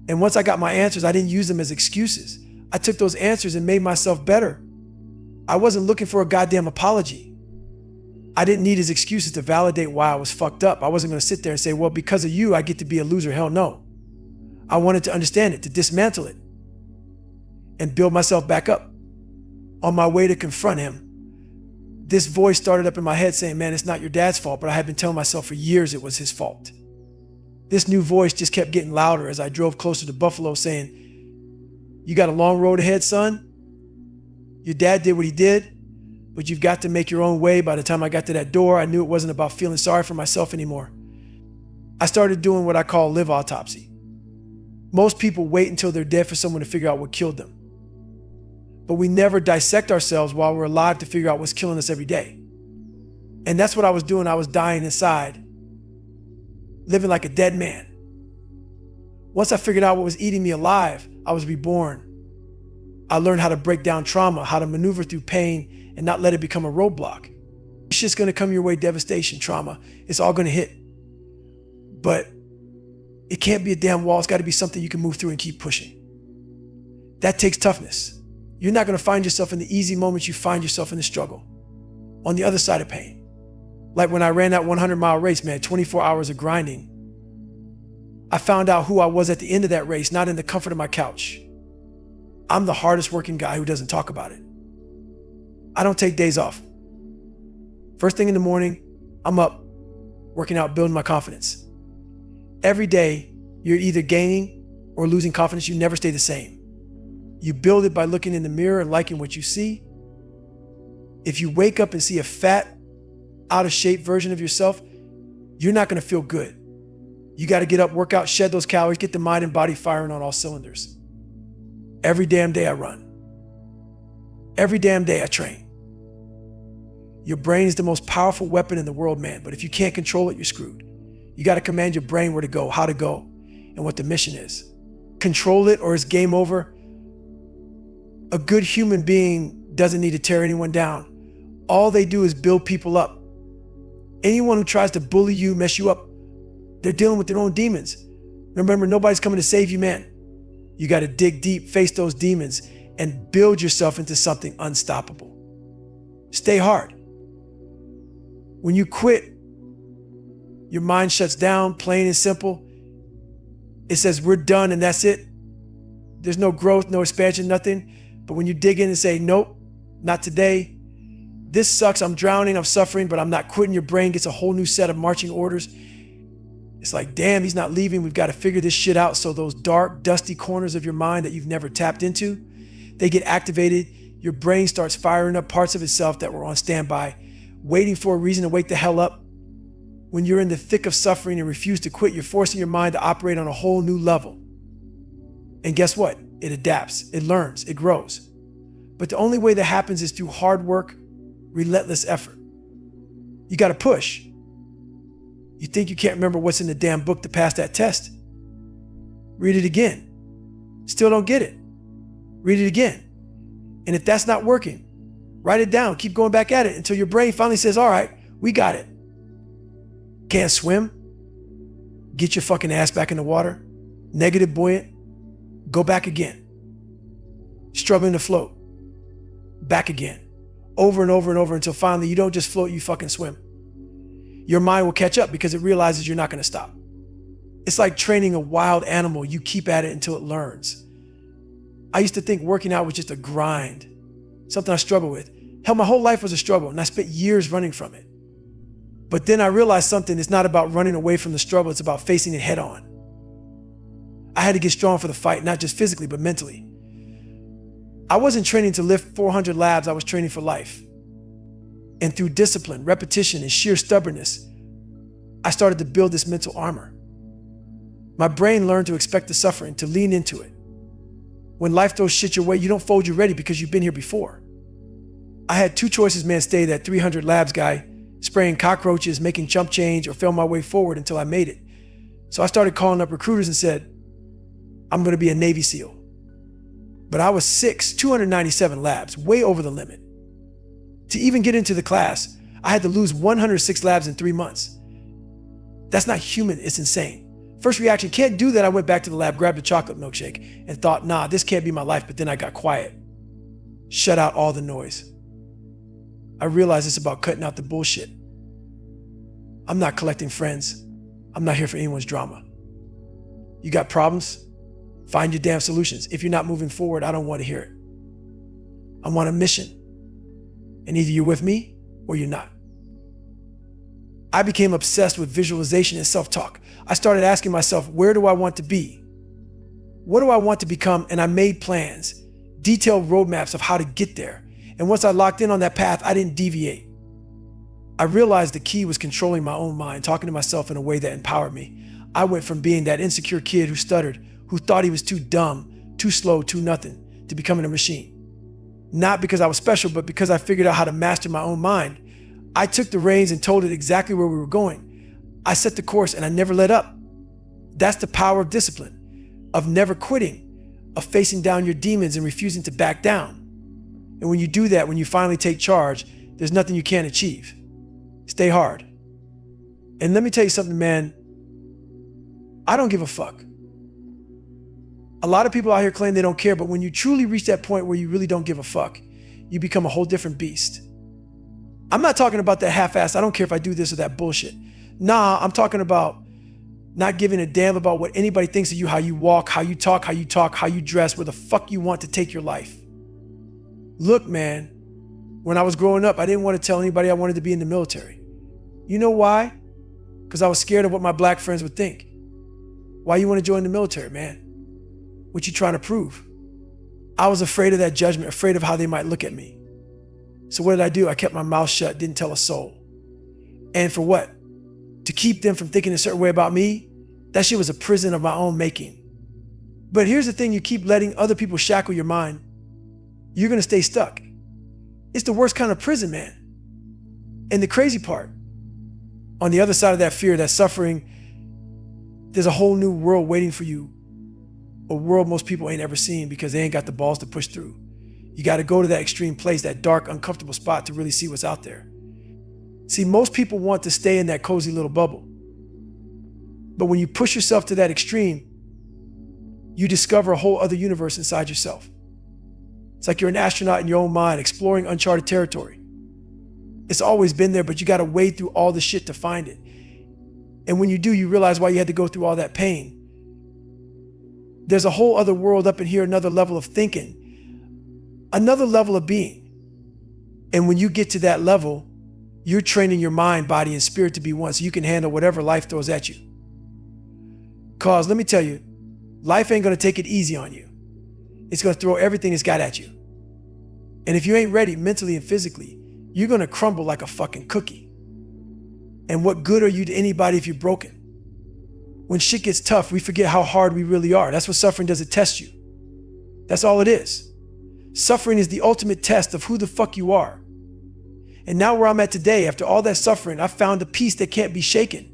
And once I got my answers, I didn't use them as excuses. I took those answers and made myself better. I wasn't looking for a goddamn apology. I didn't need his excuses to validate why I was fucked up. I wasn't going to sit there and say, well, because of you, I get to be a loser. Hell no. I wanted to understand it, to dismantle it, and build myself back up. On my way to confront him, this voice started up in my head saying, man, it's not your dad's fault, but I had been telling myself for years it was his fault. This new voice just kept getting louder as I drove closer to Buffalo saying, you got a long road ahead, son. Your dad did what he did, but you've got to make your own way. By the time I got to that door, I knew it wasn't about feeling sorry for myself anymore. I started doing what I call live autopsy. Most people wait until they're dead for someone to figure out what killed them. but we never dissect ourselves while we're alive to figure out what's killing us every day. And that's what I was doing. I was dying inside, living like a dead man. Once I figured out what was eating me alive, I was reborn. I learned how to break down trauma, how to maneuver through pain and not let it become a roadblock. Shit's gonna come your way, devastation, trauma. It's all gonna hit. But it can't be a damn wall. It's gotta be something you can move through and keep pushing. That takes toughness. You're not gonna find yourself in the easy moments. You find yourself in the struggle, on the other side of pain. Like when I ran that 100-mile race, man, 24 hours of grinding. I found out who I was at the end of that race, not in the comfort of my couch. I'm the hardest working guy who doesn't talk about it. I don't take days off. First thing in the morning, I'm up, working out, building my confidence. Every day, you're either gaining or losing confidence. You never stay the same. You build it by looking in the mirror and liking what you see. If you wake up and see a fat, out of shape version of yourself, you're not gonna feel good. You gotta get up, work out, shed those calories, get the mind and body firing on all cylinders. Every damn day I run. Every damn day I train. Your brain is the most powerful weapon in the world, man, but if you can't control it, you're screwed. You gotta command your brain where to go, how to go, and what the mission is. Control it or it's game over. A good human being doesn't need to tear anyone down. All they do is build people up. Anyone who tries to bully you, mess you up, they're dealing with their own demons. Remember, nobody's coming to save you, man. You got to dig deep, face those demons, and build yourself into something unstoppable. Stay hard. When you quit, your mind shuts down, plain and simple. It says, we're done and that's it. There's no growth, no expansion, nothing. But when you dig in and say, nope, not today. This sucks, I'm drowning, I'm suffering, but I'm not quitting. Your brain gets a whole new set of marching orders. It's like, damn, he's not leaving. We've got to figure this shit out. So those dark, dusty corners of your mind that you've never tapped into, they get activated. Your brain starts firing up parts of itself that were on standby, waiting for a reason to wake the hell up. When you're in the thick of suffering and refuse to quit, you're forcing your mind to operate on a whole new level. And guess what? It adapts, it learns, it grows. But the only way that happens is through hard work, relentless effort. You got to push. You think you can't remember what's in the damn book to pass that test? Read it again. Still don't get it? Read it again. And if that's not working, write it down. Keep going back at it until your brain finally says, all right, we got it. Can't swim? Get your fucking ass back in the water. Negative buoyant. Go back again. Struggling to float. Back again. Over and over and over until finally you don't just float, you fucking swim. Your mind will catch up because it realizes you're not going to stop. It's like training a wild animal. You keep at it until it learns. I used to think working out was just a grind, something I struggled with. Hell, my whole life was a struggle and I spent years running from it. But then I realized something. It's not about running away from the struggle. It's about facing it head on. I had to get strong for the fight, not just physically, but mentally. I wasn't training to lift 400 labs. I was training for life. And through discipline, repetition, and sheer stubbornness, I started to build this mental armor. My brain learned to expect the suffering, to lean into it. When life throws shit your way, you don't fold, you're ready because you've been here before. I had two choices, man: stay that 300 labs guy, spraying cockroaches, making chump change, or fail my way forward until I made it. So I started calling up recruiters and said, I'm going to be a Navy SEAL. But I was 6', 297 labs, way over the limit. To even get into the class, I had to lose 106 labs in 3 months. That's not human, it's insane. First reaction, can't do that. I went back to the lab, grabbed a chocolate milkshake, and thought, nah, this can't be my life. But then I got quiet, shut out all the noise. I realized it's about cutting out the bullshit. I'm not collecting friends. I'm not here for anyone's drama. You got problems? Find your damn solutions. If you're not moving forward, I don't want to hear it. I want a mission. And either you're with me or you're not. I became obsessed with visualization and self-talk. I started asking myself, where do I want to be? What do I want to become? And I made plans, detailed roadmaps of how to get there. And once I locked in on that path, I didn't deviate. I realized the key was controlling my own mind, talking to myself in a way that empowered me. I went from being that insecure kid who stuttered, who thought he was too dumb, too slow, too nothing, to becoming a machine. Not because I was special, but because I figured out how to master my own mind. I took the reins and told it exactly where we were going. I set the course and I never let up. That's the power of discipline, of never quitting, of facing down your demons and refusing to back down. And when you do that, when you finally take charge, there's nothing you can't achieve. Stay hard. And let me tell you something, man. I don't give a fuck. A lot of people out here claim they don't care, but when you truly reach that point where you really don't give a fuck, you become a whole different beast. I'm not talking about that half-ass, I don't care if I do this or that bullshit. Nah, I'm talking about not giving a damn about what anybody thinks of you, how you walk, how you talk, how you dress, where the fuck you want to take your life. Look, man, when I was growing up, I didn't want to tell anybody I wanted to be in the military. You know why? Because I was scared of what my black friends would think. Why you want to join the military, man? What you trying to prove? I was afraid of that judgment, afraid of how they might look at me. So what did I do? I kept my mouth shut, didn't tell a soul. And for what? To keep them from thinking a certain way about me? That shit was a prison of my own making. But here's the thing, you keep letting other people shackle your mind, you're gonna stay stuck. It's the worst kind of prison, man. And the crazy part, on the other side of that fear, that suffering, there's a whole new world waiting for you. A world most people ain't ever seen because they ain't got the balls to push through. You got to go to that extreme place, that dark, uncomfortable spot to really see what's out there. See, most people want to stay in that cozy little bubble. But when you push yourself to that extreme, you discover a whole other universe inside yourself. It's like you're an astronaut in your own mind, exploring uncharted territory. It's always been there, but you got to wade through all the shit to find it. And when you do, you realize why you had to go through all that pain. There's a whole other world up in here, another level of thinking, another level of being. And when you get to that level, you're training your mind, body, and spirit to be one so you can handle whatever life throws at you. Cause let me tell you, life ain't gonna take it easy on you. It's gonna throw everything it's got at you. And if you ain't ready mentally and physically, you're gonna crumble like a fucking cookie. And what good are you to anybody if you're broken? When shit gets tough, we forget how hard we really are. That's what suffering does, it tests you. That's all it is. Suffering is the ultimate test of who the fuck you are. And now where I'm at today, after all that suffering, I found a peace that can't be shaken.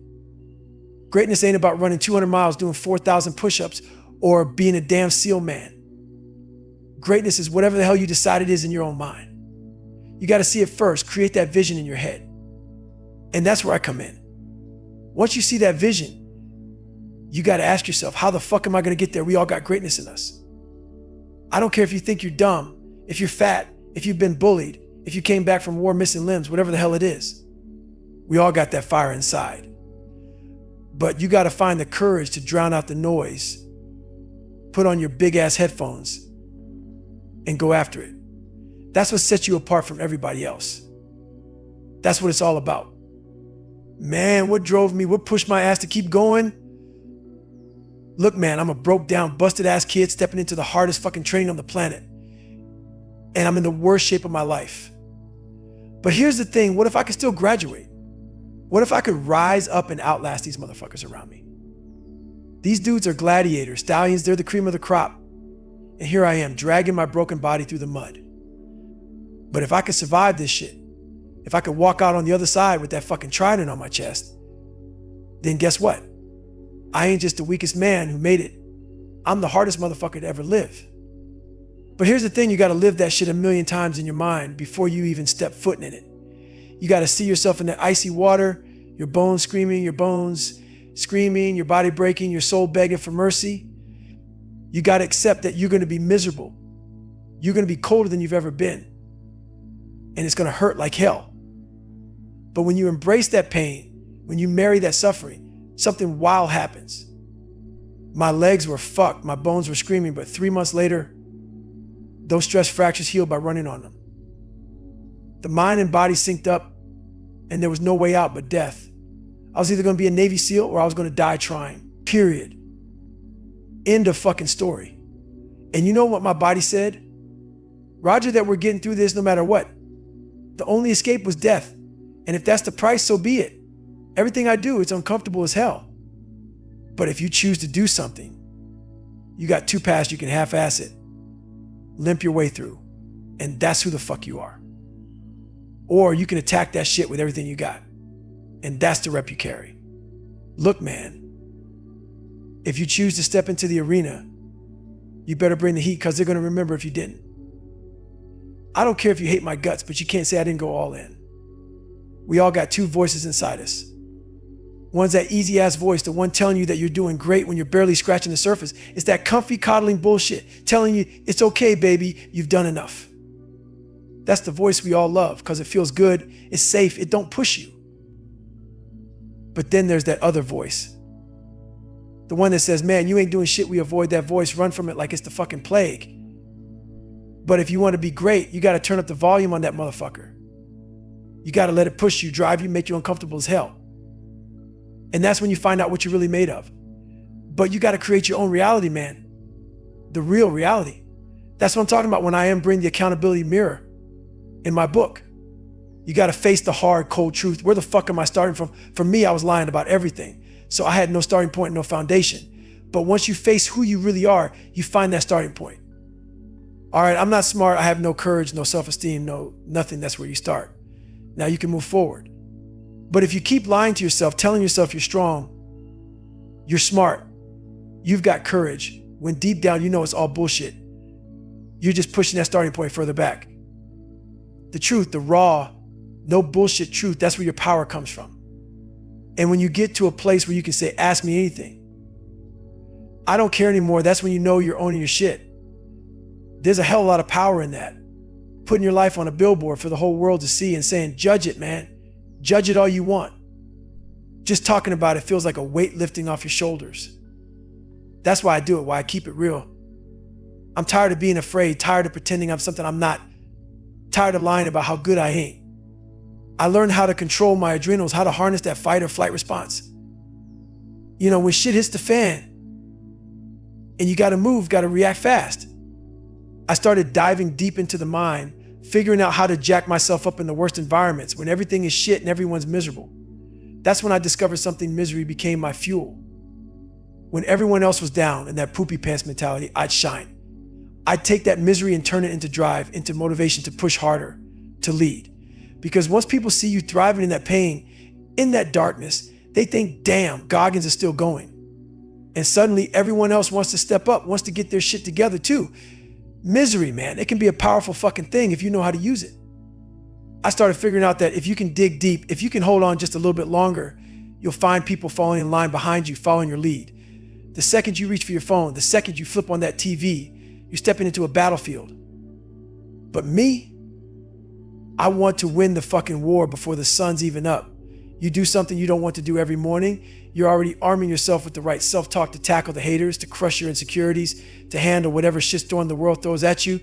Greatness ain't about running 200 miles, doing 4,000 push-ups, or being a damn SEAL man. Greatness is whatever the hell you decide it is in your own mind. You got to see it first, create that vision in your head. And that's where I come in. Once you see that vision, you got to ask yourself, how the fuck am I going to get there? We all got greatness in us. I don't care if you think you're dumb, if you're fat, if you've been bullied, if you came back from war missing limbs, whatever the hell it is. We all got that fire inside. But you got to find the courage to drown out the noise, put on your big ass headphones, and go after it. That's what sets you apart from everybody else. That's what it's all about. Man, what drove me, what pushed my ass to keep going? Look, man, I'm a broke down, busted ass kid stepping into the hardest fucking training on the planet. And I'm in the worst shape of my life. But here's the thing, what if I could still graduate? What if I could rise up and outlast these motherfuckers around me? These dudes are gladiators, stallions, they're the cream of the crop. And here I am, dragging my broken body through the mud. But if I could survive this shit, if I could walk out on the other side with that fucking trident on my chest, then guess what? I ain't just the weakest man who made it. I'm the hardest motherfucker to ever live. But here's the thing, you gotta live that shit 1,000,000 times in your mind before you even step foot in it. You gotta see yourself in that icy water, your bones screaming, your body breaking, your soul begging for mercy. You gotta accept that you're gonna be miserable. You're gonna be colder than you've ever been. And it's gonna hurt like hell. But when you embrace that pain, when you marry that suffering, something wild happens. My legs were fucked, my bones were screaming, but 3 months later, those stress fractures healed by running on them. The mind and body synced up, and there was no way out but death. I was either gonna be a Navy SEAL or I was gonna die trying, period. End of fucking story. And you know what my body said? Roger that we're getting through this no matter what. The only escape was death. And if that's the price, so be it. Everything I do, it's uncomfortable as hell. But if you choose to do something, you got two paths you can half-ass it. Limp your way through. And that's who the fuck you are. Or you can attack that shit with everything you got. And that's the rep you carry. Look, man, if you choose to step into the arena, you better bring the heat, because they're going to remember if you didn't. I don't care if you hate my guts, but you can't say I didn't go all in. We all got two voices inside us. One's that easy ass voice, the one telling you that you're doing great when you're barely scratching the surface. It's that comfy coddling bullshit telling you it's okay, baby, you've done enough. That's the voice we all love because it feels good, it's safe, it don't push you. But then there's that other voice. The one that says, man, you ain't doing shit. We avoid that voice, run from it like it's the fucking plague. But if you want to be great, you got to turn up the volume on that motherfucker. You got to let it push you, drive you, make you uncomfortable as hell. And that's when you find out what you're really made of. But you got to create your own reality, man. The real reality. That's what I'm talking about when I bring the accountability mirror in my book. You got to face the hard, cold truth. Where the fuck am I starting from? For me, I was lying about everything. So I had no starting point, no foundation. But once you face who you really are, you find that starting point. All right, I'm not smart. I have no courage, no self-esteem, no nothing. That's where you start. Now you can move forward. But if you keep lying to yourself, telling yourself you're strong, you're smart, you've got courage, when deep down you know it's all bullshit, you're just pushing that starting point further back. The truth, the raw, no bullshit truth, that's where your power comes from. And when you get to a place where you can say, ask me anything, I don't care anymore, that's when you know you're owning your shit. There's a hell of a lot of power in that. Putting your life on a billboard for the whole world to see and saying, judge it, man. Judge it all you want. Just talking about it feels like a weight lifting off your shoulders. That's why I do it, why I keep it real. I'm tired of being afraid, tired of pretending I'm something I'm not, tired of lying about how good I ain't. I learned how to control my adrenals, how to harness that fight or flight response. You know, when shit hits the fan and you got to move, got to react fast. I started diving deep into the mind, figuring out how to jack myself up in the worst environments when everything is shit and everyone's miserable. That's when I discovered something. Misery became my fuel. When everyone else was down in that poopy pants mentality, I'd shine. I'd take that misery and turn it into drive, into motivation to push harder, to lead. Because once people see you thriving in that pain, in that darkness, they think, damn, Goggins is still going. And suddenly everyone else wants to step up, wants to get their shit together too. Misery, man, it can be a powerful fucking thing if you know how to use it. I started figuring out that if you can dig deep, if you can hold on just a little bit longer, you'll find people falling in line behind you, following your lead. The second you reach for your phone, the second you flip on that TV, you're stepping into a battlefield. But me, I want to win the fucking war before the sun's even up. You do something you don't want to do every morning, you're already arming yourself with the right self-talk to tackle the haters, to crush your insecurities, to handle whatever shitstorm the world throws at you.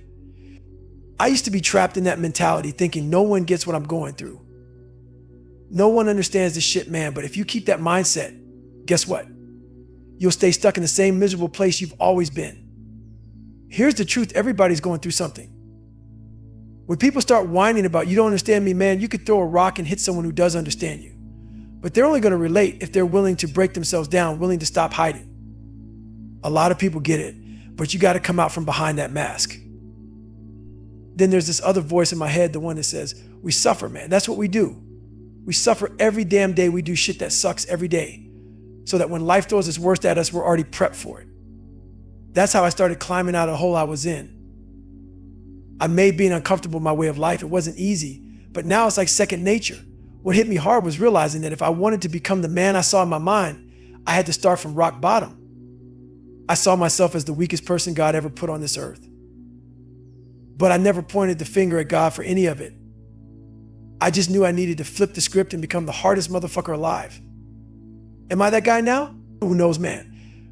I used to be trapped in that mentality thinking no one gets what I'm going through. No one understands this shit, man, but if you keep that mindset, guess what? You'll stay stuck in the same miserable place you've always been. Here's the truth, everybody's going through something. When people start whining about, you don't understand me, man, you could throw a rock and hit someone who does understand you. But they're only going to relate if they're willing to break themselves down, willing to stop hiding. A lot of people get it, but you got to come out from behind that mask. Then there's this other voice in my head, the one that says, we suffer, man. That's what we do. We suffer every damn day. We do shit that sucks every day. So that when life throws its worst at us, we're already prepped for it. That's how I started climbing out of the hole I was in. I made being uncomfortable my way of life. It wasn't easy, but now it's like second nature. What hit me hard was realizing that if I wanted to become the man I saw in my mind, I had to start from rock bottom. I saw myself as the weakest person God ever put on this earth. But I never pointed the finger at God for any of it. I just knew I needed to flip the script and become the hardest motherfucker alive. Am I that guy now? Who knows, man?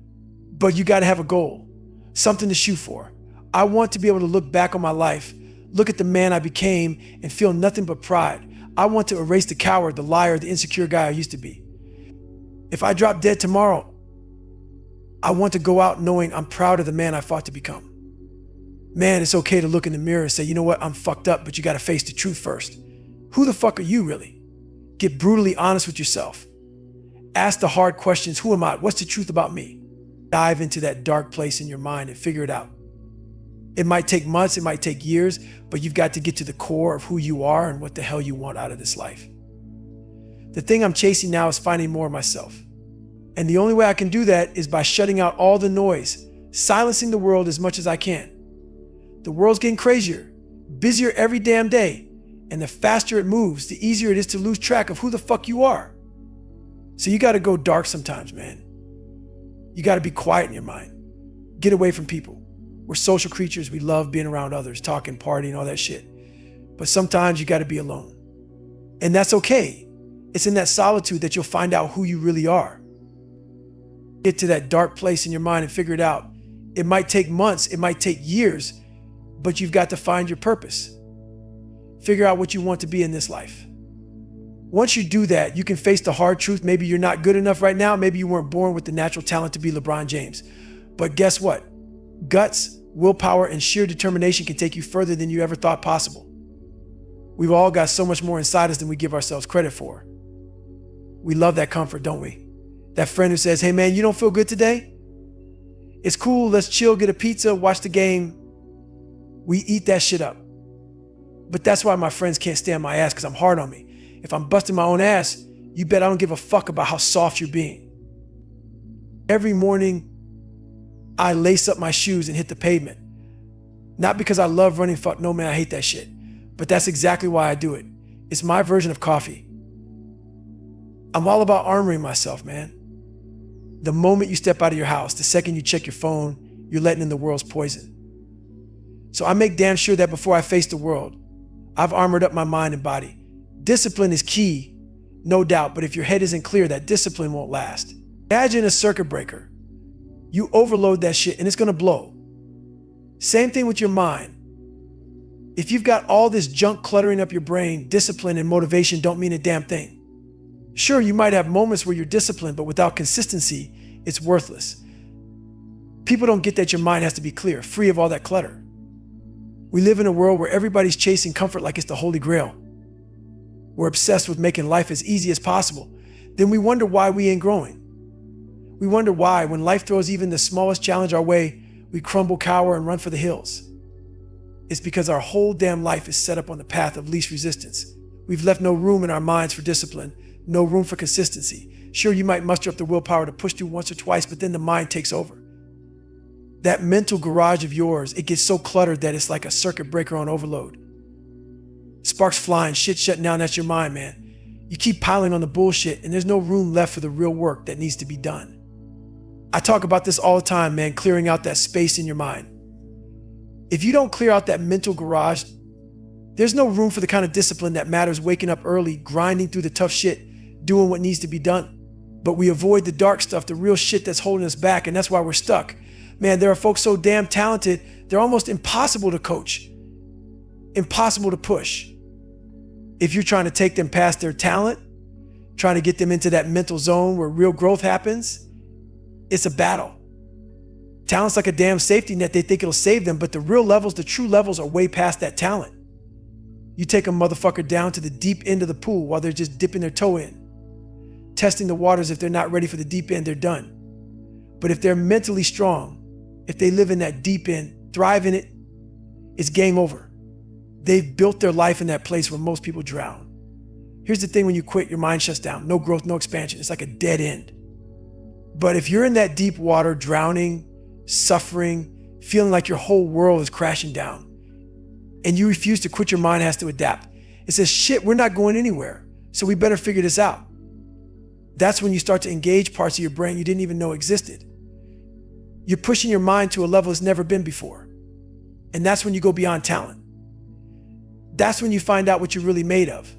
But you got to have a goal, something to shoot for. I want to be able to look back on my life, look at the man I became, and feel nothing but pride. I want to erase the coward, the liar, the insecure guy I used to be. If I drop dead tomorrow, I want to go out knowing I'm proud of the man I fought to become. Man, it's okay to look in the mirror and say, you know what, I'm fucked up, but you got to face the truth first. Who the fuck are you really? Get brutally honest with yourself. Ask the hard questions. Who am I? What's the truth about me? Dive into that dark place in your mind and figure it out. It might take months, it might take years, but you've got to get to the core of who you are and what the hell you want out of this life. The thing I'm chasing now is finding more of myself. And the only way I can do that is by shutting out all the noise, silencing the world as much as I can. The world's getting crazier, busier every damn day. And the faster it moves, the easier it is to lose track of who the fuck you are. So you got to go dark sometimes, man. You got to be quiet in your mind. Get away from people. We're social creatures. We love being around others, talking, partying, all that shit. But sometimes you got to be alone. And that's okay. It's in that solitude that you'll find out who you really are. Get to that dark place in your mind and figure it out. It might take months, it might take years, but you've got to find your purpose. Figure out what you want to be in this life. Once you do that, you can face the hard truth. Maybe you're not good enough right now. Maybe you weren't born with the natural talent to be LeBron James. But guess what? Guts, willpower, and sheer determination can take you further than you ever thought possible. We've all got so much more inside us than we give ourselves credit for. We love that comfort, don't we? That friend who says, hey man, you don't feel good today? It's cool, let's chill, get a pizza, watch the game. We eat that shit up. But that's why my friends can't stand my ass, because I'm hard on me. If I'm busting my own ass, you bet I don't give a fuck about how soft you're being. Every morning, I lace up my shoes and hit the pavement. Not because I love running, fuck no man, I hate that shit. But that's exactly why I do it. It's my version of coffee. I'm all about armoring myself, man. The moment you step out of your house, the second you check your phone, you're letting in the world's poison. So I make damn sure that before I face the world, I've armored up my mind and body. Discipline is key, no doubt, but if your head isn't clear, that discipline won't last. Imagine a circuit breaker. You overload that shit and it's gonna blow. Same thing with your mind. If you've got all this junk cluttering up your brain, discipline and motivation don't mean a damn thing. Sure, you might have moments where you're disciplined, but without consistency, it's worthless. People don't get that your mind has to be clear, free of all that clutter. We live in a world where everybody's chasing comfort like it's the Holy Grail. We're obsessed with making life as easy as possible. Then we wonder why we ain't growing. We wonder why, when life throws even the smallest challenge our way, we crumble, cower, and run for the hills. It's because our whole damn life is set up on the path of least resistance. We've left no room in our minds for discipline, no room for consistency. Sure, you might muster up the willpower to push through once or twice, but then the mind takes over. That mental garage of yours, it gets so cluttered that it's like a circuit breaker on overload. Sparks flying, shit shutting down, that's your mind, man. You keep piling on the bullshit and there's no room left for the real work that needs to be done. I talk about this all the time, man, clearing out that space in your mind. If you don't clear out that mental garage, there's no room for the kind of discipline that matters, waking up early, grinding through the tough shit, doing what needs to be done. But we avoid the dark stuff, the real shit that's holding us back, and that's why we're stuck. Man, there are folks so damn talented, they're almost impossible to coach, impossible to push. If you're trying to take them past their talent, trying to get them into that mental zone where real growth happens, it's a battle. Talent's like a damn safety net. They think it'll save them, but the real levels, the true levels are way past that talent. You take a motherfucker down to the deep end of the pool while they're just dipping their toe in. Testing the waters, if they're not ready for the deep end, they're done. But if they're mentally strong, if they live in that deep end, thrive in it, it's game over. They've built their life in that place where most people drown. Here's the thing, when you quit, your mind shuts down. No growth, no expansion. It's like a dead end. But if you're in that deep water, drowning, suffering, feeling like your whole world is crashing down, and you refuse to quit, your mind has to adapt. It says, shit, we're not going anywhere, so we better figure this out. That's when you start to engage parts of your brain you didn't even know existed. You're pushing your mind to a level it's never been before. And that's when you go beyond talent. That's when you find out what you're really made of.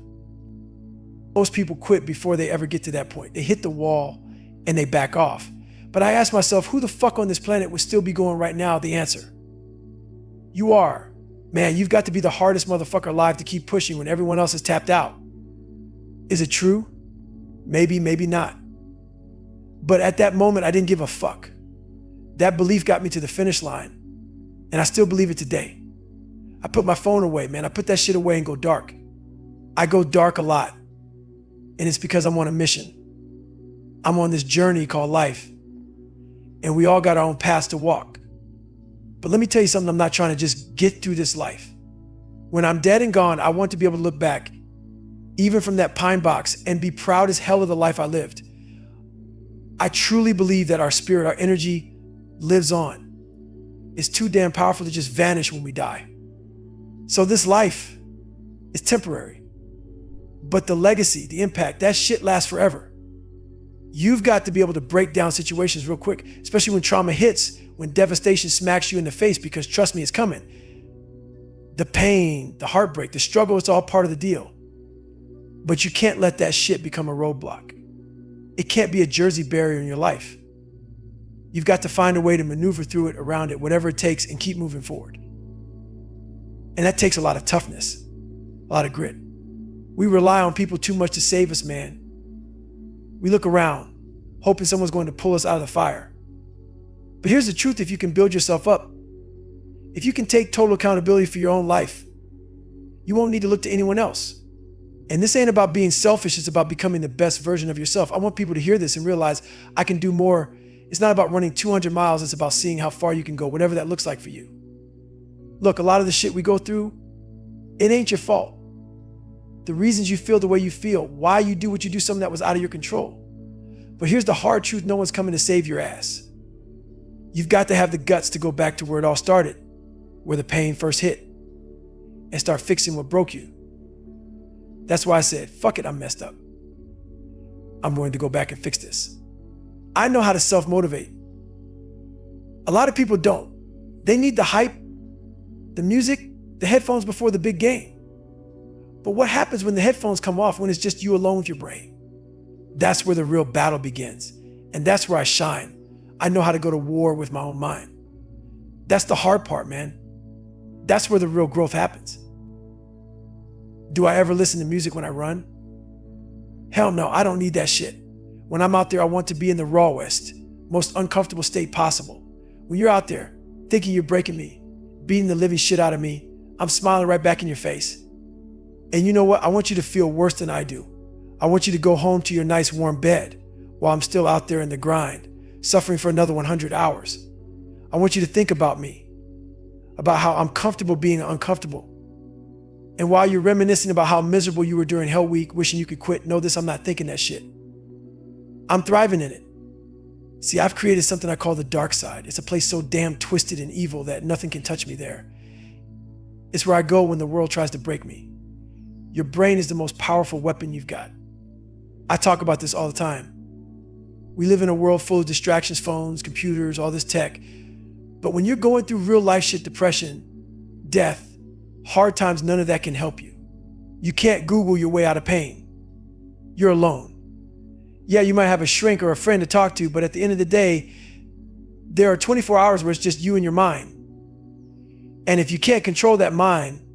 Most people quit before they ever get to that point. They hit the wall and they back off. But I ask myself, who the fuck on this planet would still be going right now? The answer: you are. Man, you've got to be the hardest motherfucker alive to keep pushing when everyone else is tapped out. Is it true? Maybe, maybe not. But at that moment, I didn't give a fuck. That belief got me to the finish line, and I still believe it today. I put my phone away, man. I put that shit away and go dark. I go dark a lot, and it's because I'm on a mission. I'm on this journey called life, and we all got our own paths to walk. But let me tell you something, I'm not trying to just get through this life. When I'm dead and gone, I want to be able to look back, even from that pine box, and be proud as hell of the life I lived. I truly believe that our spirit, our energy lives on. It's too damn powerful to just vanish when we die. So this life is temporary, but the legacy, the impact, that shit lasts forever. You've got to be able to break down situations real quick, especially when trauma hits, when devastation smacks you in the face, because trust me, it's coming. The pain, the heartbreak, the struggle, it's all part of the deal. But you can't let that shit become a roadblock. It can't be a Jersey barrier in your life. You've got to find a way to maneuver through it, around it, whatever it takes, and keep moving forward. And that takes a lot of toughness, a lot of grit. We rely on people too much to save us, man. We look around, hoping someone's going to pull us out of the fire. But here's the truth: if you can build yourself up, if you can take total accountability for your own life, you won't need to look to anyone else. And this ain't about being selfish, it's about becoming the best version of yourself. I want people to hear this and realize I can do more. It's not about running 200 miles, it's about seeing how far you can go, whatever that looks like for you. Look, a lot of the shit we go through, it ain't your fault. The reasons you feel the way you feel, why you do what you do, something that was out of your control. But here's the hard truth: no one's coming to save your ass. You've got to have the guts to go back to where it all started, where the pain first hit, and start fixing what broke you. That's why I said, fuck it, I'm messed up. I'm going to go back and fix this. I know how to self-motivate. A lot of people don't. They need the hype, the music, the headphones before the big game. But what happens when the headphones come off, when it's just you alone with your brain? That's where the real battle begins. And that's where I shine. I know how to go to war with my own mind. That's the hard part, man. That's where the real growth happens. Do I ever listen to music when I run? Hell no, I don't need that shit. When I'm out there, I want to be in the rawest, most uncomfortable state possible. When you're out there thinking you're breaking me, beating the living shit out of me, I'm smiling right back in your face. And you know what? I want you to feel worse than I do. I want you to go home to your nice warm bed while I'm still out there in the grind, suffering for another 100 hours. I want you to think about me, about how I'm comfortable being uncomfortable. And while you're reminiscing about how miserable you were during Hell Week, wishing you could quit, know this: I'm not thinking that shit. I'm thriving in it. See, I've created something I call the dark side. It's a place so damn twisted and evil that nothing can touch me there. It's where I go when the world tries to break me. Your brain is the most powerful weapon you've got. I talk about this all the time. We live in a world full of distractions, phones, computers, all this tech. But when you're going through real life shit, depression, death, hard times, none of that can help you. You can't Google your way out of pain. You're alone. Yeah, you might have a shrink or a friend to talk to, but at the end of the day, there are 24 hours where it's just you and your mind. And if you can't control that mind,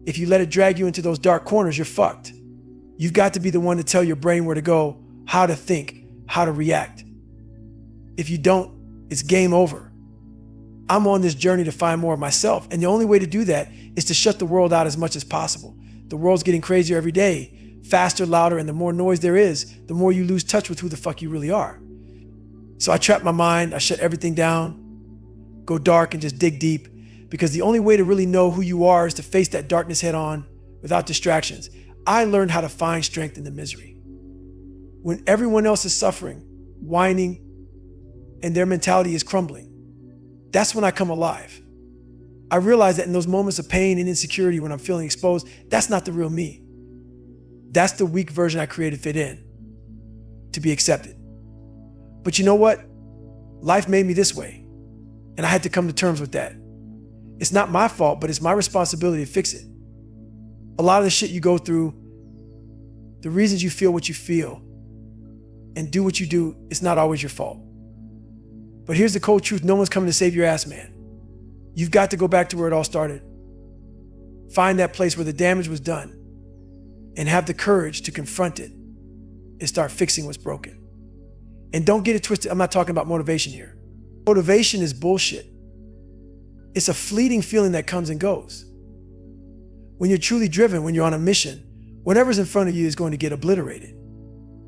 if you let it drag you into those dark corners, you're fucked. You've got to be the one to tell your brain where to go, how to think, how to react. If you don't, it's game over. I'm on this journey to find more of myself, and the only way to do that is to shut the world out as much as possible. The world's getting crazier every day, faster, louder, and the more noise there is, the more you lose touch with who the fuck you really are. So I trap my mind, I shut everything down, go dark and just dig deep, because the only way to really know who you are is to face that darkness head on without distractions. I learned how to find strength in the misery. When everyone else is suffering, whining, and their mentality is crumbling, that's when I come alive. I realize that in those moments of pain and insecurity, when I'm feeling exposed, that's not the real me. That's the weak version I created to fit in, to be accepted. But you know what? Life made me this way, and I had to come to terms with that. It's not my fault, but it's my responsibility to fix it. A lot of the shit you go through, the reasons you feel what you feel and do what you do, it's not always your fault. But here's the cold truth: no one's coming to save your ass, man. You've got to go back to where it all started. Find that place where the damage was done and have the courage to confront it and start fixing what's broken. And don't get it twisted, I'm not talking about motivation here. Motivation is bullshit. It's a fleeting feeling that comes and goes. When you're truly driven, when you're on a mission, whatever's in front of you is going to get obliterated.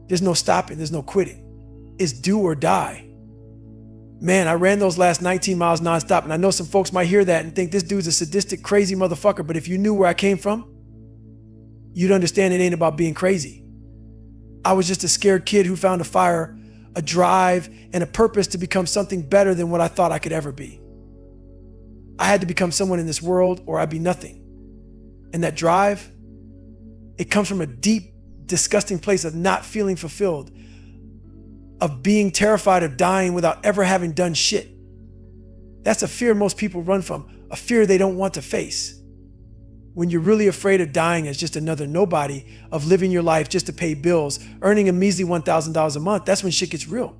There's no stopping, there's no quitting. It's do or die. Man, I ran those last 19 miles nonstop, and I know some folks might hear that and think this dude's a sadistic, crazy motherfucker, but if you knew where I came from, you'd understand it ain't about being crazy. I was just a scared kid who found a fire, a drive, and a purpose to become something better than what I thought I could ever be. I had to become someone in this world or I'd be nothing. And that drive, it comes from a deep, disgusting place of not feeling fulfilled, of being terrified of dying without ever having done shit. That's a fear most people run from, a fear they don't want to face. When you're really afraid of dying as just another nobody, of living your life just to pay bills, earning a measly $1,000 a month, that's when shit gets real.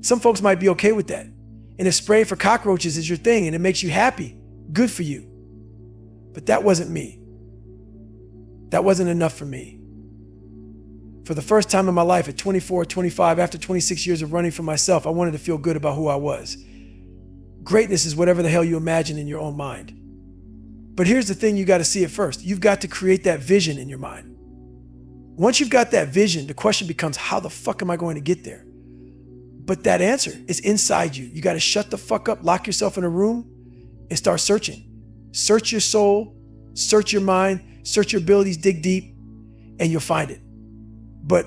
Some folks might be okay with that. And if spraying for cockroaches is your thing and it makes you happy, good for you. But that wasn't me. That wasn't enough for me. For the first time in my life at 24, 25, after 26 years of running for myself, I wanted to feel good about who I was. Greatness is whatever the hell you imagine in your own mind. But here's the thing, you got to see it first. You've got to create that vision in your mind. Once you've got that vision, the question becomes, how the fuck am I going to get there? But that answer is inside you. You got to shut the fuck up, lock yourself in a room, and start searching. Search your soul, search your mind, search your abilities, dig deep, and you'll find it. But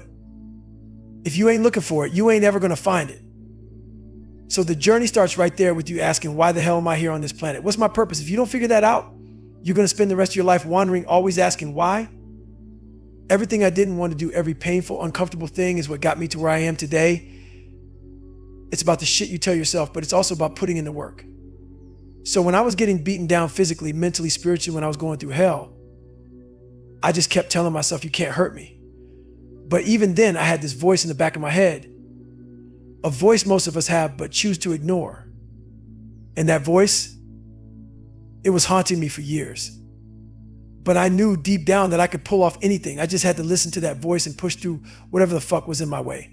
if you ain't looking for it, you ain't ever going to find it. So the journey starts right there with you asking, why the hell am I here on this planet? What's my purpose? If you don't figure that out, you're going to spend the rest of your life wandering, always asking why. Everything I didn't want to do, every painful, uncomfortable thing is what got me to where I am today. It's about the shit you tell yourself, but it's also about putting in the work. So when I was getting beaten down physically, mentally, spiritually, when I was going through hell, I just kept telling myself, you can't hurt me. But even then, I had this voice in the back of my head, a voice most of us have but choose to ignore. And that voice, it was haunting me for years. But I knew deep down that I could pull off anything. I just had to listen to that voice and push through whatever the fuck was in my way.